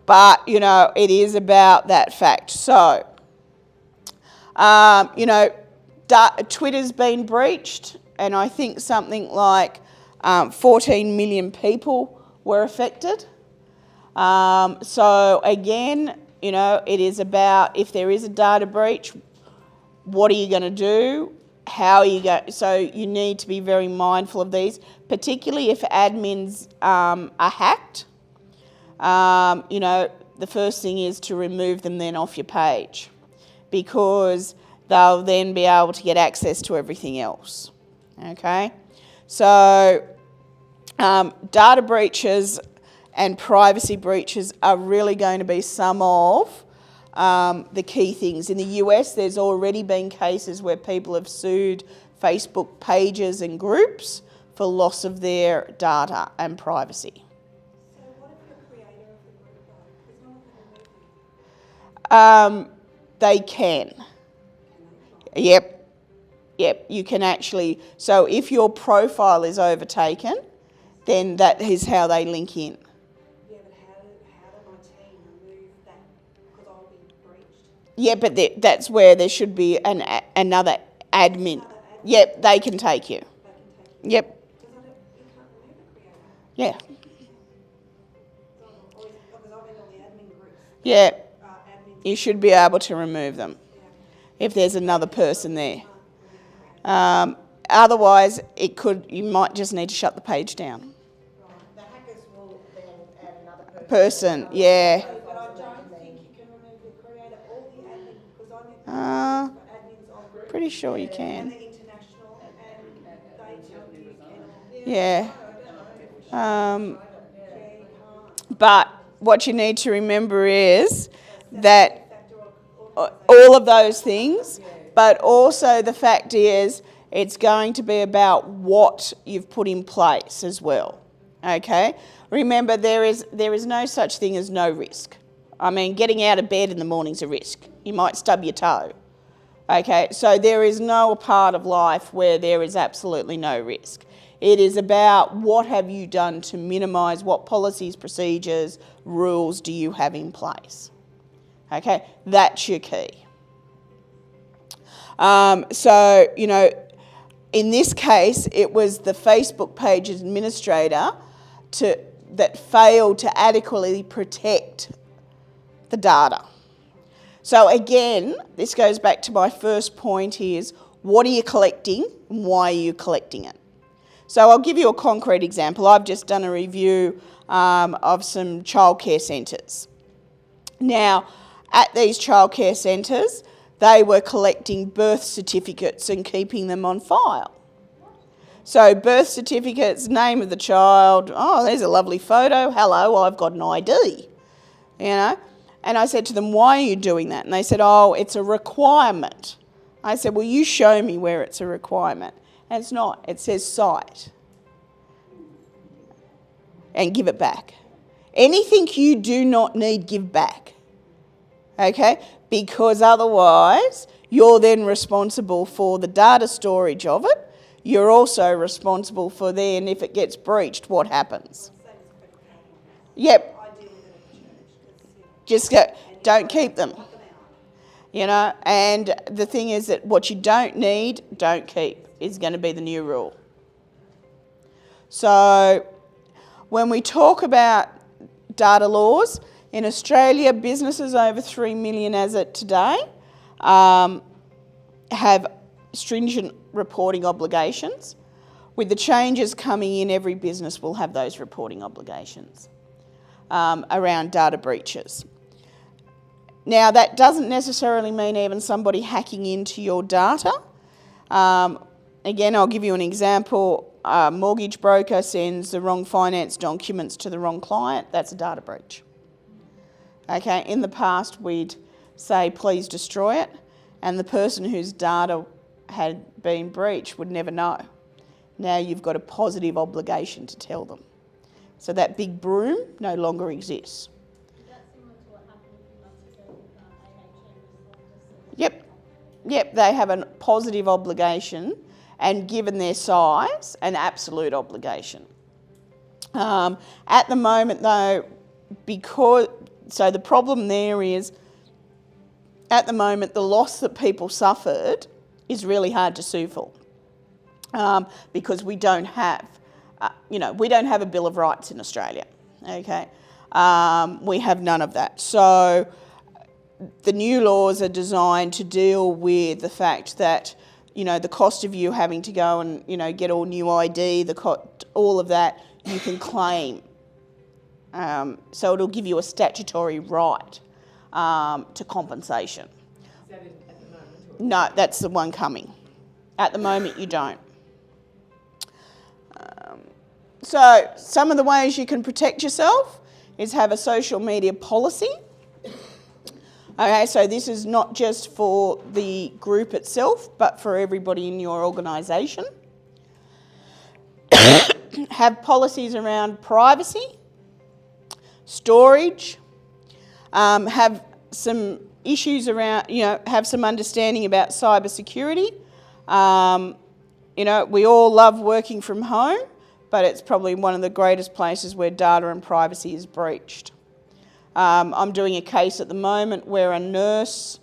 But, you know, it is about that fact. So, you know, Twitter's been breached, and I think something like 14 million people were affected. So, again, you know, it is about if there is a data breach, what are you going to do? How are you going? So you need to be very mindful of these, particularly if admins are hacked. You know, the first thing is to remove them then off your page, because they'll then be able to get access to everything else. Okay, so data breaches and privacy breaches are really going to be some of the key things. In the US, there's already been cases where people have sued Facebook pages and groups for loss of their data and privacy.
So what if the creator of the group though? Because no one can remove you.
They can. Yep, you can actually. So if your profile is overtaken, then that is how they link in.
Yeah, but how do my team remove that? Because I'll be breached.
Yeah, but that's where there should be another admin. Yep, they can take you.
They can take you.
Yep,
Because you can't remove the creator.
yeah,
Because I've been on the admin groups.
yeah.
Admin.
You should be able to remove them if there's another person there. Otherwise, you might just need to shut the page down.
The hackers will then add another
Person, yeah.
But I don't think you can remove the creator or the admin because I'm in admins on groups.
Pretty sure you
And
can.
they're international and they tell you you cannot.
Yeah.
Yeah, you can't.
But what you need to remember is that all of those things, but also the fact is it's going to be about what you've put in place as well. Okay? Remember, there is no such thing as no risk. I mean, getting out of bed in the morning's a risk. You might stub your toe. Okay? So there is no part of life where there is absolutely no risk. It is about what have you done to minimise, what policies, procedures, rules do you have in place. Okay, that's your key. So, you know, in this case, it was the Facebook page administrator that failed to adequately protect the data. So again, this goes back to my first point is, what are you collecting and why are you collecting it? So I'll give you a concrete example. I've just done a review of some childcare centres. Now, at these childcare centres, they were collecting birth certificates and keeping them on file. So birth certificates, name of the child, oh, there's a lovely photo, hello, I've got an ID, you know. And I said to them, why are you doing that? And they said, oh, it's a requirement. I said, well, you show me where it's a requirement. And it's not, it says cite. And give it back. Anything you do not need, give back. Okay? Because otherwise, you're then responsible for the data storage of it. You're also responsible for then, if it gets breached, what happens? Yep. Just go, don't keep them. You know, and the thing is that what you don't need, don't keep, is going to be the new rule. So when we talk about data laws, in Australia, businesses over 3 million as at today have stringent reporting obligations. With the changes coming in, every business will have those reporting obligations around data breaches. Now, that doesn't necessarily mean even somebody hacking into your data. Again, I'll give you an example. A mortgage broker sends the wrong finance documents to the wrong client. That's a data breach. Okay, in the past, we'd say, please destroy it, and the person whose data had been breached would never know. Now you've got a positive obligation to tell them. So that big broom no longer exists. Yep, they have a positive obligation, and given their size, an absolute obligation. At the moment though, so the problem there is, at the moment, the loss that people suffered is really hard to sue for, because we don't have, we don't have a Bill of Rights in Australia, okay? We have none of that. So the new laws are designed to deal with the fact that, the cost of you having to go and, get all new ID, all of that, you can claim. So it'll give you a statutory right to compensation.
Is that at the moment? Or?
No, that's the one coming. At the moment, you don't. So some of the ways you can protect yourself is have a social media policy. Okay, so this is not just for the group itself, but for everybody in your organisation. Have policies around privacy, storage, have some issues around, have some understanding about cyber security. We all love working from home, but it's probably one of the greatest places where data and privacy is breached. I'm doing a case at the moment where a nurse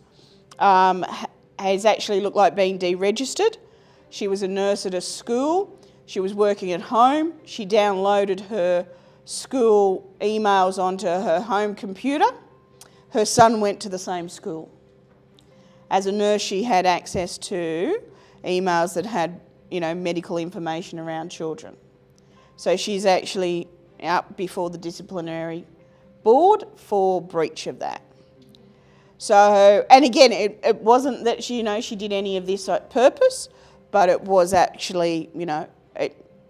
has actually looked like being deregistered. She was a nurse at a school. She was working at home. She downloaded her school emails onto her home computer. Her son went to the same school. As a nurse, she had access to emails that had, medical information around children. So she's actually out before the disciplinary board for breach of that. So, and again, it wasn't that she did any of this on purpose, but it was actually,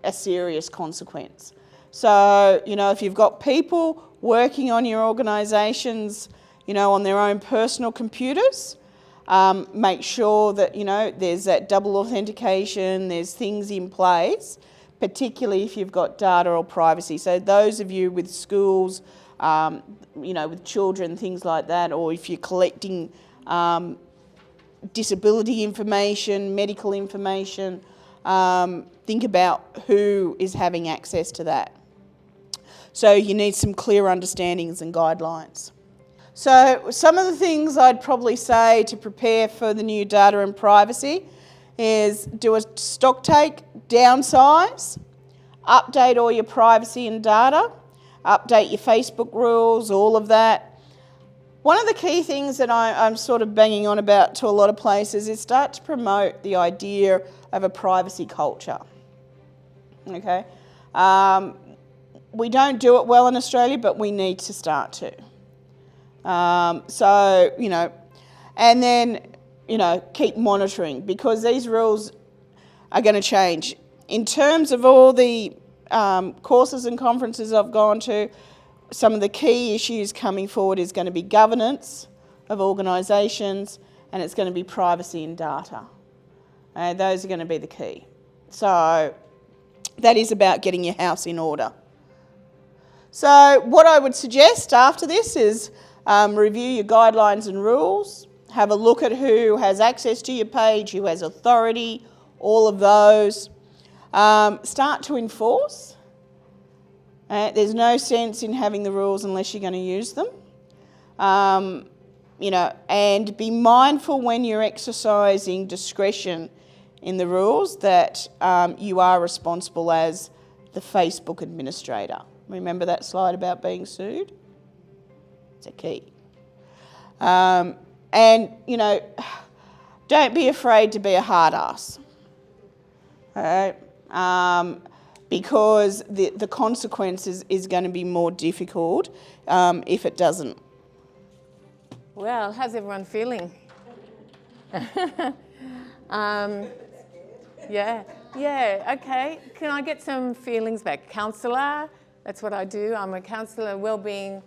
a serious consequence. So, if you've got people working on your organisations, on their own personal computers, make sure that, there's that double authentication, there's things in place, particularly if you've got data or privacy. So those of you with schools, with children, things like that, or if you're collecting disability information, medical information, think about who is having access to that. So you need some clear understandings and guidelines. So some of the things I'd probably say to prepare for the new data and privacy is do a stock take, downsize, update all your privacy and data, update your Facebook rules, all of that. One of the key things that I'm sort of banging on about to a lot of places is start to promote the idea of a privacy culture. Okay? We don't do it well in Australia, but we need to start to. So, you know, and then, you know, keep monitoring because these rules are going to change. In terms of all the courses and conferences I've gone to, some of the key issues coming forward is going to be governance of organisations and it's going to be privacy and data. Those are going to be the key. So that is about getting your house in order. So what I would suggest after this is review your guidelines and rules, have a look at who has access to your page, who has authority, all of those. Start to enforce. There's no sense in having the rules unless you're going to use them. You know, and be mindful when you're exercising discretion in the rules that you are responsible as the Facebook administrator. Remember that slide about being sued? It's a key. And, you know, don't be afraid to be a hard ass. All right? Because the consequences is going to be more difficult if it doesn't.
Well, how's everyone feeling? Yeah, okay. Can I get some feelings back? Counsellor, that's what I do. I'm a counsellor, wellbeing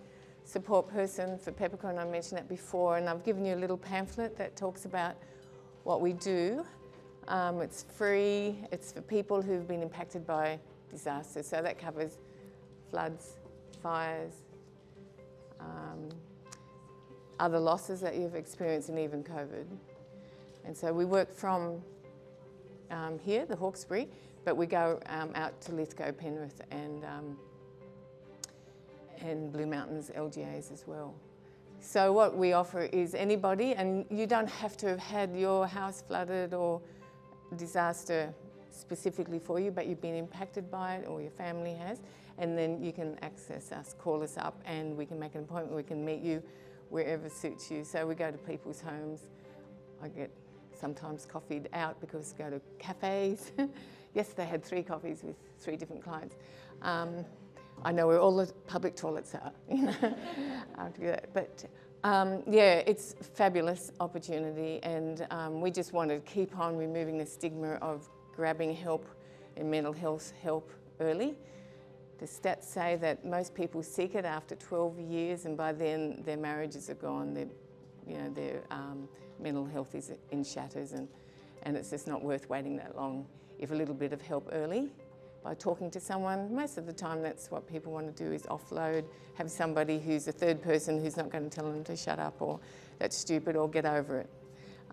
support person for Peppercorn. I mentioned that before, and I've given you a little pamphlet that talks about what we do. It's free. It's for people who've been impacted by disasters. So that covers floods, fires, other losses that you've experienced, and even COVID. And so we work from here, the Hawkesbury, but we go out to Lithgow, Penrith, and Blue Mountains LGAs as well. So what we offer is anybody, and you don't have to have had your house flooded or disaster specifically for you, but you've been impacted by it or your family has, and then you can access us, call us up, and we can make an appointment. We can meet you wherever suits you. So we go to people's homes. I get sometimes coffeeed out because I go to cafes. Yesterday I had 3 coffees with 3 different clients. I know where all the public toilets are, you know, after that. But yeah, it's a fabulous opportunity, and we just want to keep on removing the stigma of grabbing help and mental health help early. The stats say that most people seek it after 12 years, and by then their marriages are gone, their mental health is in shatters, and it's just not worth waiting that long. If a little bit of help early by talking to someone, most of the time that's what people want to do, is offload, have somebody who's a third person who's not going to tell them to shut up or that's stupid or get over it.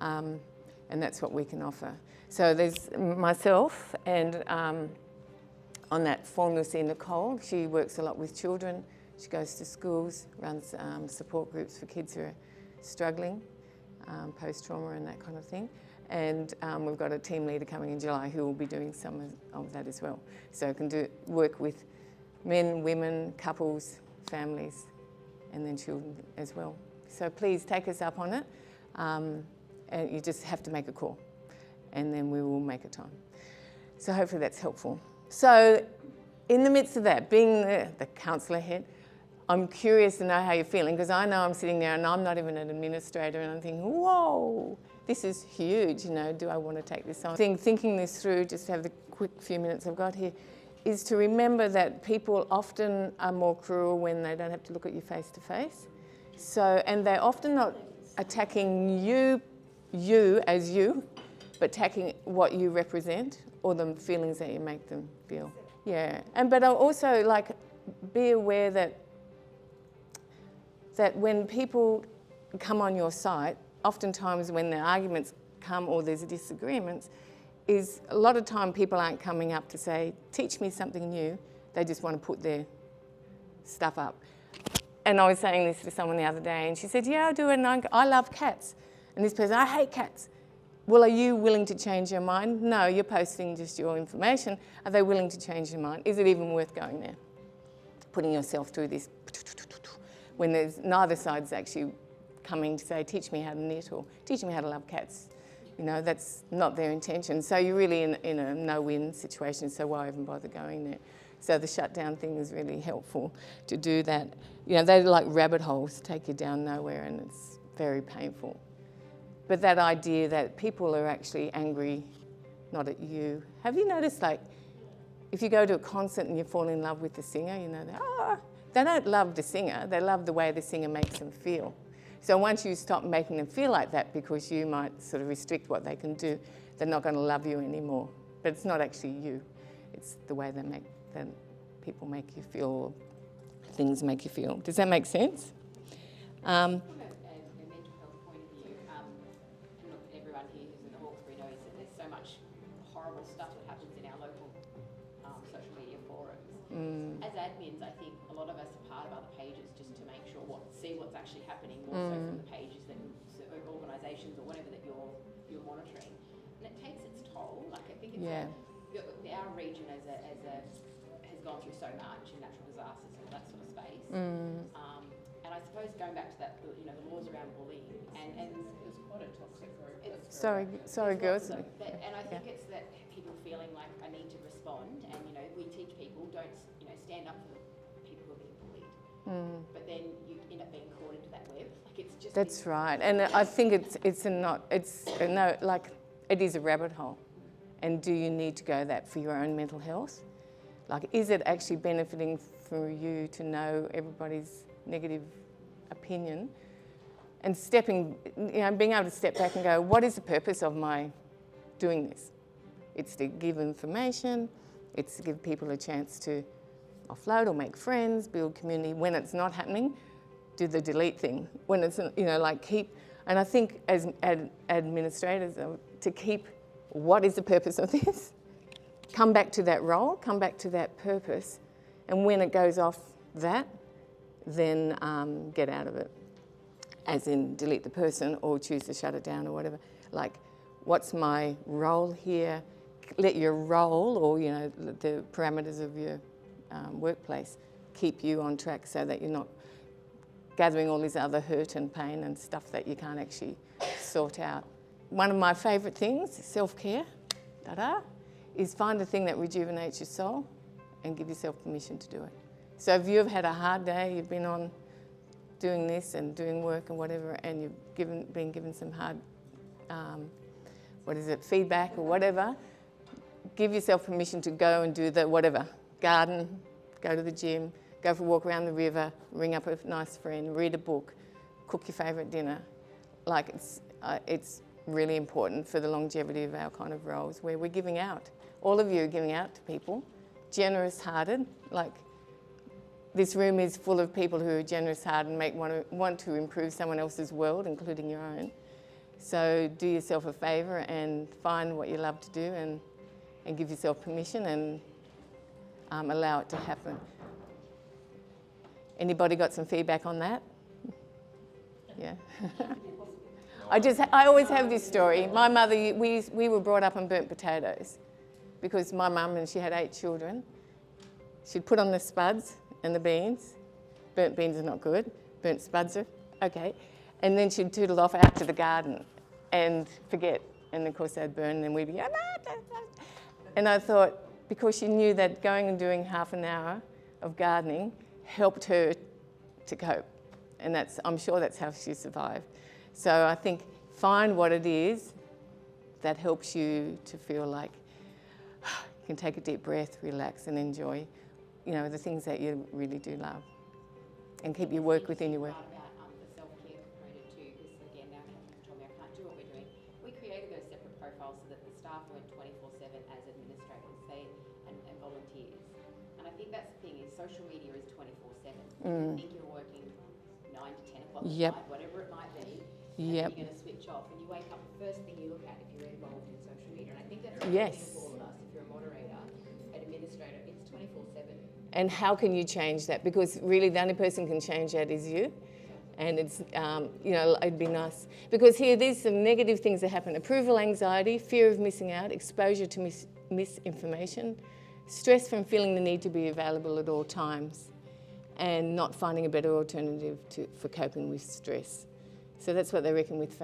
And that's what we can offer. So there's myself, and on that form you'll see Nicole. She works a lot with children. She goes to schools, runs support groups for kids who are struggling, post-trauma and that kind of thing. And we've got a team leader coming in July who will be doing some of that as well. So can work with men, women, couples, families, and then children as well. So please take us up on it. And you just have to make a call, and then we will make a time. So hopefully that's helpful. So in the midst of that, being the counsellor head, I'm curious to know how you're feeling, because I know I'm sitting there and I'm not even an administrator, and I'm thinking, whoa, this is huge, you know, do I want to take this on? Thinking this through, just to have the quick few minutes I've got here, is to remember that people often are more cruel when they don't have to look at you face to face. So, and they're often not attacking you as you, but attacking what you represent or the feelings that you make them feel. Yeah, but I'll also be aware that when people come on your site, oftentimes when the arguments come or there's disagreements, is a lot of time people aren't coming up to say, teach me something new. They just want to put their stuff up. And I was saying this to someone the other day, and she said, yeah, I do, and I love cats. And this person, I hate cats. Well, are you willing to change your mind? No, you're posting just your information. Are they willing to change your mind? Is it even worth going there? Putting yourself through this when there's neither side's actually coming to say, teach me how to knit or teach me how to love cats. You know, that's not their intention. So you're really in a no-win situation, so why even bother going there? So the shutdown thing is really helpful to do that. You know, they're like rabbit holes, take you down nowhere, and it's very painful. But that idea that people are actually angry, not at you. Have you noticed, like, if you go to a concert and you fall in love with the singer, you know, they don't love the singer, they love the way the singer makes them feel. So once you stop making them feel like that because you might sort of restrict what they can do, they're not going to love you anymore. But it's not actually you, it's the way that people make you feel, things make you feel. Does that make sense?
From a mental health point of view, and look, everyone here who's in the Hawkesbury knows that there's so much horrible stuff that happens in our local social media forums. As admins, I think a lot of us are part of other pages just to make sure see what's actually happening, more so from the pages that organisations or whatever that you're monitoring, and it takes its toll. Like I think it's our region has gone through so much in natural disasters and all that sort of space. And I suppose going back to that, you know, the laws around bullying, and it's quite a toxic group.
Sorry, girls.
And I think it's that people feeling like I need to respond, and you know, we teach people don't, you know, stand up for people who are being bullied. But then you end up being caught into that web. Like it's just.
That's right, and I think it is a rabbit hole. And do you need to go that for your own mental health? Like, is it actually benefiting for you to know everybody's negative opinion? And being able to step back and go, what is the purpose of my doing this? It's to give information, it's to give people a chance to offload or make friends, build community. When it's not happening, do the delete thing. When it's, you know, like keep, and I think as administrators, to keep, what is the purpose of this? Come back to that role, come back to that purpose, and when it goes off that, then get out of it. As in delete the person or choose to shut it down or whatever. Like, what's my role here? Let your role or, you know, the parameters of your workplace keep you on track so that you're not gathering all this other hurt and pain and stuff that you can't actually sort out. One of my favourite things, self-care, is find a thing that rejuvenates your soul and give yourself permission to do it. So if you've had a hard day, you've been on doing this and doing work and whatever, and you've been given some hard, feedback or whatever, give yourself permission to go and do the whatever. Garden, go to the gym, go for a walk around the river, ring up a nice friend, read a book, cook your favourite dinner. Like it's really important for the longevity of our kind of roles where we're giving out. All of you are giving out to people, generous-hearted. Like, this room is full of people who are generous-hearted and want to improve someone else's world, including your own. So do yourself a favour and find what you love to do and give yourself permission and allow it to happen. Anybody got some feedback on that? Yeah. I always have this story. My mother, we were brought up on burnt potatoes because my mum, and she had 8 children, she'd put on the spuds and the beans. Burnt beans are not good. Burnt spuds are okay. And then she'd tootle off out to the garden and forget. And of course they'd burn and then we'd be, and I thought, because she knew that going and doing half an hour of gardening helped her to cope. And I'm sure that's how she survived. So I think find what it is that helps you to feel like you can take a deep breath, relax and enjoy, you know, the things that you really do love. And keep your work within your work.
About the self-care component too, because again, now Katherine told me I can't do what we're doing. We created those separate profiles so that the staff weren't 24/7 as administrators and volunteers. And I think that's the thing, is social media is 24/7. You think you're working 9 to 10 o'clock at night, whatever it might be, and then you're going to switch off and you wake up, the first thing you look at if you're involved in social media. And I think that's important for all of us. If you're a moderator, an administrator, it's 24/7.
And how can you change that? Because really the only person can change that is you. And it's, it'd be nice. Because here, there's some negative things that happen. Approval anxiety, fear of missing out, exposure to misinformation, stress from feeling the need to be available at all times, and not finding a better alternative for coping with stress. So that's what they reckon with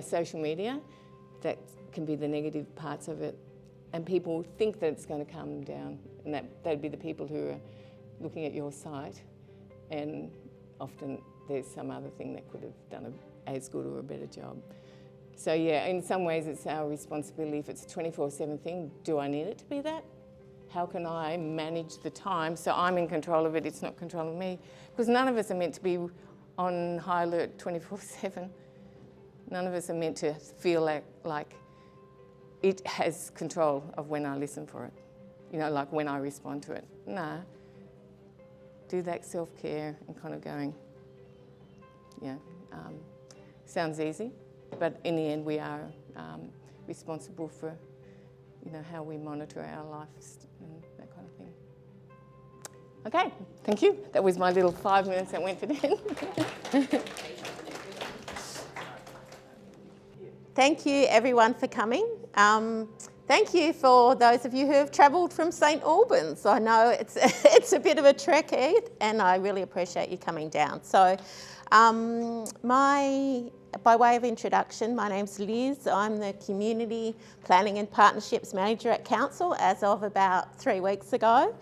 social media. That can be the negative parts of it. And people think that it's going to calm them down. And that'd be the people who are looking at your site. And often there's some other thing that could have done as good or a better job. So yeah, in some ways it's our responsibility. If it's a 24/7 thing, do I need it to be that? How can I manage the time so I'm in control of it, it's not controlling me? Because none of us are meant to be on high alert 24/7. None of us are meant to feel like it has control of when I listen for it. Like when I respond to it. Nah. Do that self-care and kind of going, sounds easy, but in the end we are responsible for, how we monitor our lives and that kind of thing. Okay, thank you. That was my little 5 minutes that went to den.
Thank you everyone for coming. Thank you for those of you who have travelled from St Albans. I know it's a bit of a trek, Ed, and I really appreciate you coming down. So by way of introduction, my name's Liz. I'm the Community Planning and Partnerships Manager at Council as of about 3 weeks ago.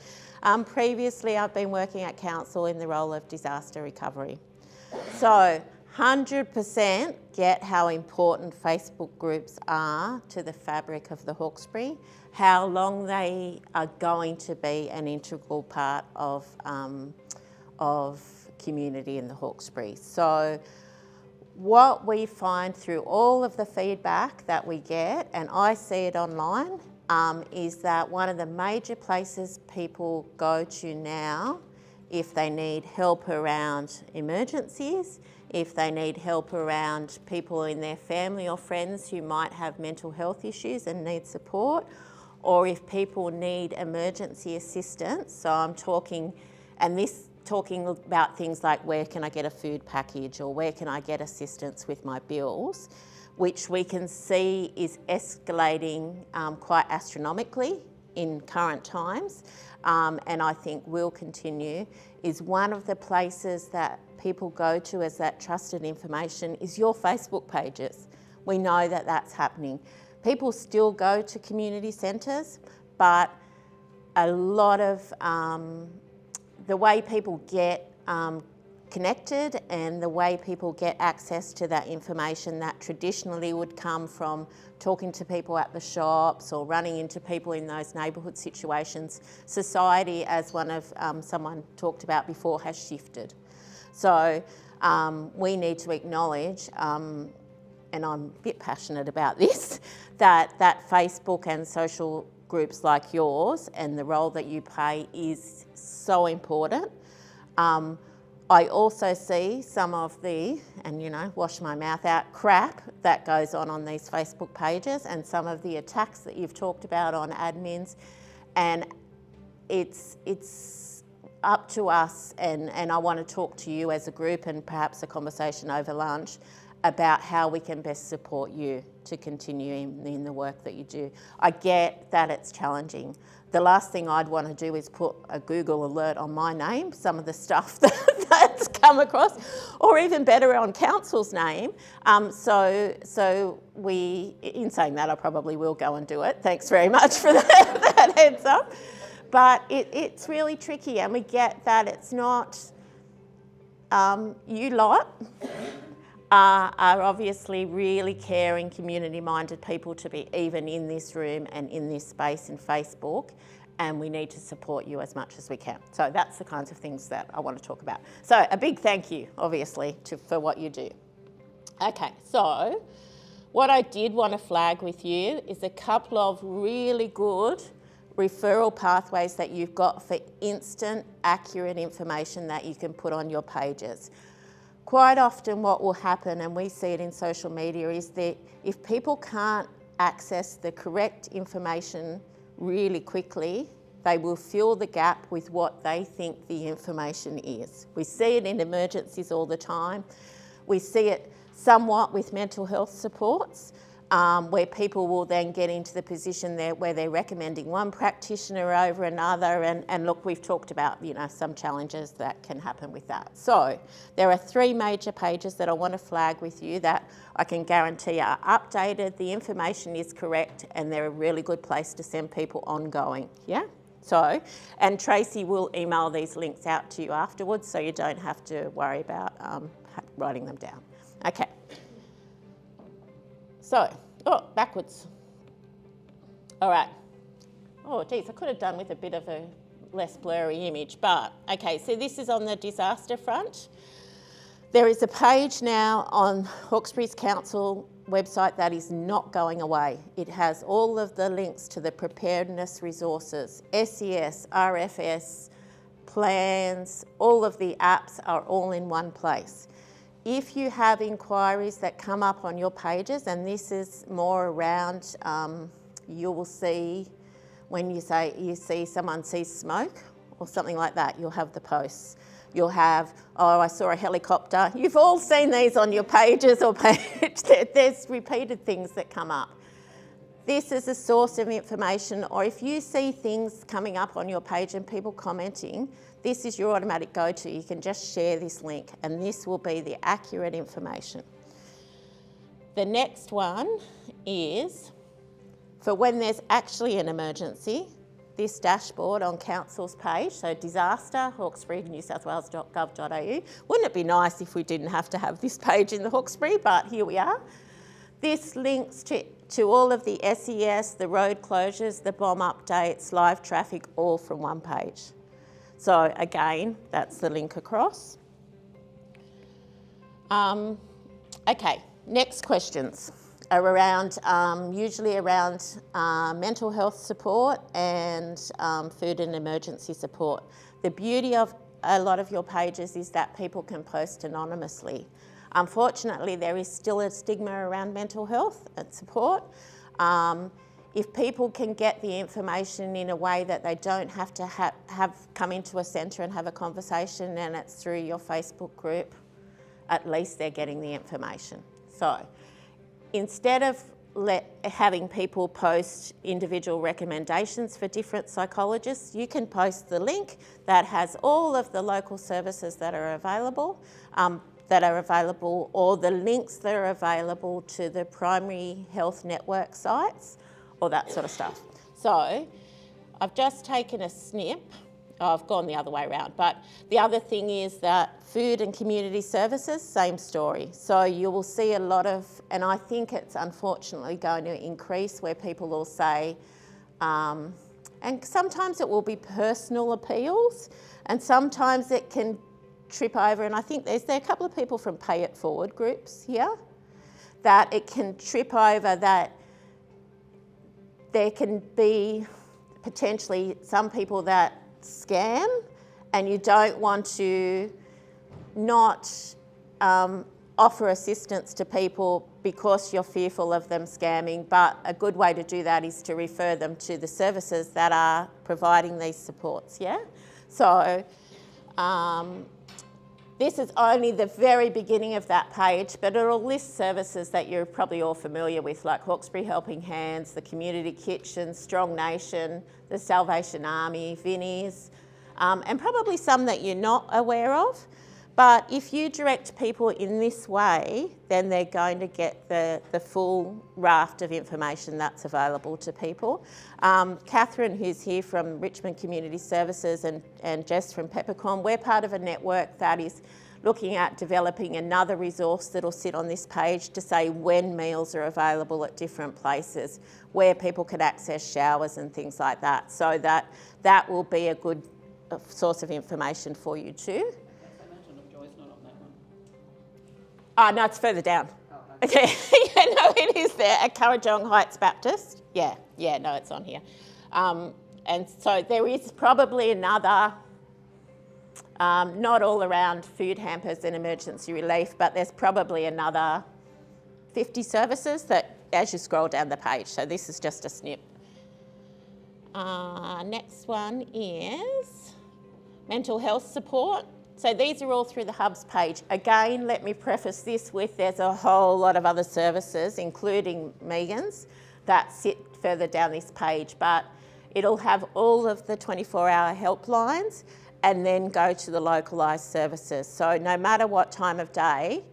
Previously, I've been working at Council in the role of disaster recovery. So 100% get how important Facebook groups are to the fabric of the Hawkesbury, how long they are going to be an integral part of community in the Hawkesbury. So what we find through all of the feedback that we get, and I see it online, is that one of the major places people go to now if they need help around emergencies, if they need help around people in their family or friends who might have mental health issues and need support, or if people need emergency assistance. So I'm talking about things like where can I get a food package or where can I get assistance with my bills, which we can see is escalating quite astronomically in current times, and I think will continue, is one of the places that people go to as that trusted information is your Facebook pages. We know that that's happening. People still go to community centres, but a lot of the way people get connected and the way people get access to that information that traditionally would come from talking to people at the shops or running into people in those neighbourhood situations, society, as someone talked about before, has shifted. So we need to acknowledge, and I'm a bit passionate about this, that Facebook and social groups like yours and the role that you play is so important. I also see some of the, and wash my mouth out, crap that goes on these Facebook pages and some of the attacks that you've talked about on admins, and it's up to us, and I want to talk to you as a group and perhaps a conversation over lunch about how we can best support you to continue in the work that you do. I get that it's challenging. The last thing I'd want to do is put a Google alert on my name, some of the stuff that's come across, or even better on Council's name. So we, in saying that, I probably will go and do it. Thanks very much for that heads up. But it's really tricky, and we get that it's not, you lot are obviously really caring, community-minded people to be even in this room and in this space in Facebook, and we need to support you as much as we can. So that's the kinds of things that I want to talk about. So a big thank you, obviously, for what you do. Okay, so what I did want to flag with you is a couple of really good referral pathways that you've got for instant, accurate information that you can put on your pages. Quite often what will happen, and we see it in social media, is that if people can't access the correct information really quickly, they will fill the gap with what they think the information is. We see it in emergencies all the time. We see it somewhat with mental health supports, where people will then get into the position there where they're recommending one practitioner over another, and look, we've talked about, you know, some challenges that can happen with that. So there are 3 major pages that I want to flag with you that I can guarantee are updated, the information is correct, and they're a really good place to send people ongoing, yeah? So, and Tracy will email these links out to you afterwards, so you don't have to worry about writing them down. Okay. So, backwards. All right. Oh, geez, I could have done with a bit of a less blurry image, but okay, so this is on the disaster front. There is a page now on Hawkesbury's Council website that is not going away. It has all of the links to the preparedness resources, SES, RFS, plans, all of the apps are all in one place. If you have inquiries that come up on your pages, and this is more around, you will see when you see someone sees smoke or something like that, you'll have the posts. You'll have, oh, I saw a helicopter. You've all seen these on your pages or page. There's repeated things that come up. This is a source of information, or if you see things coming up on your page and people commenting, this is your automatic go-to. You can just share this link and this will be the accurate information. The next one is for when there's actually an emergency, this dashboard on Council's page, so disaster, Hawkesbury, newsouthwales.gov.au. Wouldn't it be nice if we didn't have to have this page in the Hawkesbury, but here we are. This links to all of the SES, the road closures, the bomb updates, live traffic, all from one page. So again, that's the link across. Okay, next questions are around, usually around mental health support and food and emergency support. The beauty of a lot of your pages is that people can post anonymously. Unfortunately, there is still a stigma around mental health and support. If people can get the information in a way that they don't have to have come into a centre and have a conversation and it's through your Facebook group, at least they're getting the information. So instead of having people post individual recommendations for different psychologists, you can post the link that has all of the local services that are available, or the links that are available to the primary health network sites, or that sort of stuff. So I've just taken a snip. Oh, I've gone the other way around, but the other thing is that food and community services, same story. So you will see a lot of, and I think it's unfortunately going to increase where people will say, and sometimes it will be personal appeals, and sometimes it can trip over, and I think there are a couple of people from Pay It Forward groups here, that it can trip over that there can be potentially some people that scam, and you don't want to not offer assistance to people because you're fearful of them scamming, but a good way to do that is to refer them to the services that are providing these supports, yeah? So this is only the very beginning of that page, but it'll list services that you're probably all familiar with, like Hawkesbury Helping Hands, the Community Kitchen, Strong Nation, the Salvation Army, Vinnie's, and probably some that you're not aware of. But if you direct people in this way, then they're going to get the full raft of information that's available to people. Katherine, who's here from Richmond Community Services, and Jess from Peppercorn, we're part of a network that is looking at developing another resource that'll sit on this page to say when meals are available at different places, where people can access showers and things like that. So that will be a good source of information for you too. Oh, no, it's further down. Oh, okay. Yeah, no, it is there at Currajong Heights Baptist. Yeah, no, it's on here. And so there is probably another, not all around food hampers and emergency relief, but there's probably another 50 services that as you scroll down the page. So this is just a snip. Next one is mental health support. So these are all through the Hubs page. Again, let me preface this with there's a whole lot of other services, including Megan's, that sit further down this page, but it'll have all of the 24-hour helplines and then go to the localised services. So no matter what time of day,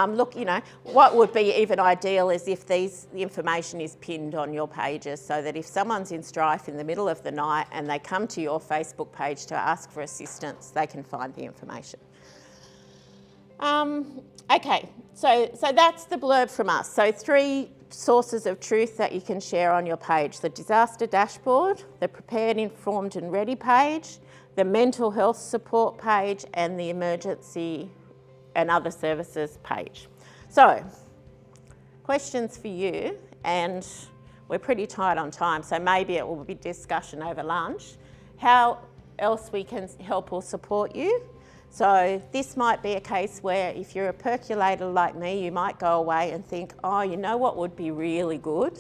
look, you know, what would be even ideal is if the information is pinned on your pages so that if someone's in strife in the middle of the night and they come to your Facebook page to ask for assistance, they can find the information. Okay, so that's the blurb from us. So 3 sources of truth that you can share on your page: the disaster dashboard, the prepared, informed and ready page, the mental health support page, and the emergency and other services page. So, questions for you, and we're pretty tight on time, so maybe it will be discussion over lunch. How else we can help or support you? So this might be a case where if you're a percolator like me, you might go away and think, oh, you know what would be really good?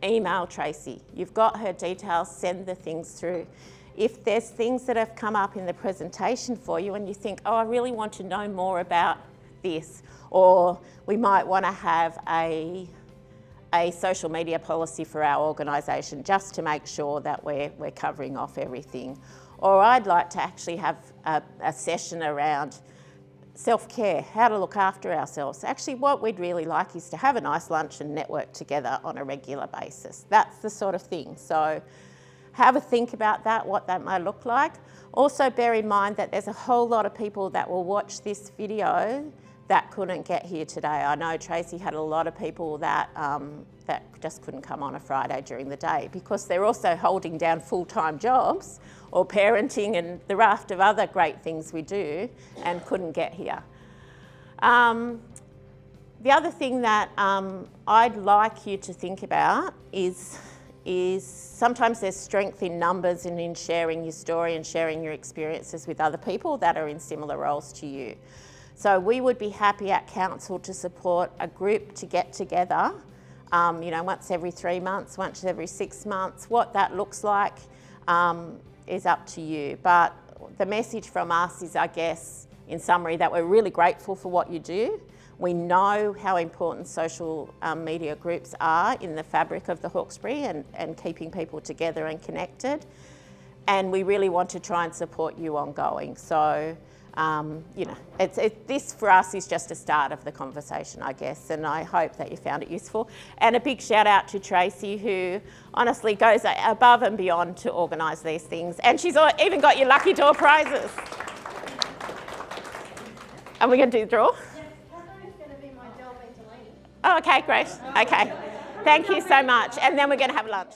Email Tracy. You've got her details, send the things through. If there's things that have come up in the presentation for you and you think, oh, I really want to know more about this, or we might want to have a social media policy for our organisation just to make sure that we're covering off everything. Or I'd like to actually have a session around self-care, how to look after ourselves. Actually, what we'd really like is to have a nice lunch and network together on a regular basis. That's the sort of thing. So have a think about that, what that might look like. Also bear in mind that there's a whole lot of people that will watch this video that couldn't get here today. I know Tracy had a lot of people that just couldn't come on a Friday during the day because they're also holding down full-time jobs or parenting and the raft of other great things we do and couldn't get here. The other thing that I'd like you to think about is sometimes there's strength in numbers and in sharing your story and sharing your experiences with other people that are in similar roles to you. So we would be happy at council to support a group to get together, you know, once every 3 months, once every 6 months. What that looks like is up to you. But the message from us is, I guess, in summary, that we're really grateful for what you do. We know how important social media groups are in the fabric of the Hawkesbury and keeping people together and connected. And we really want to try and support you ongoing. So, you know, this for us is just a start of the conversation, I guess, and I hope that you found it useful. And a big shout out to Tracy, who honestly goes above and beyond to organise these things. And she's even got your lucky draw prizes. Are we going to do the draw? Oh, okay, great. Okay. Thank you so much. And then we're going to have lunch.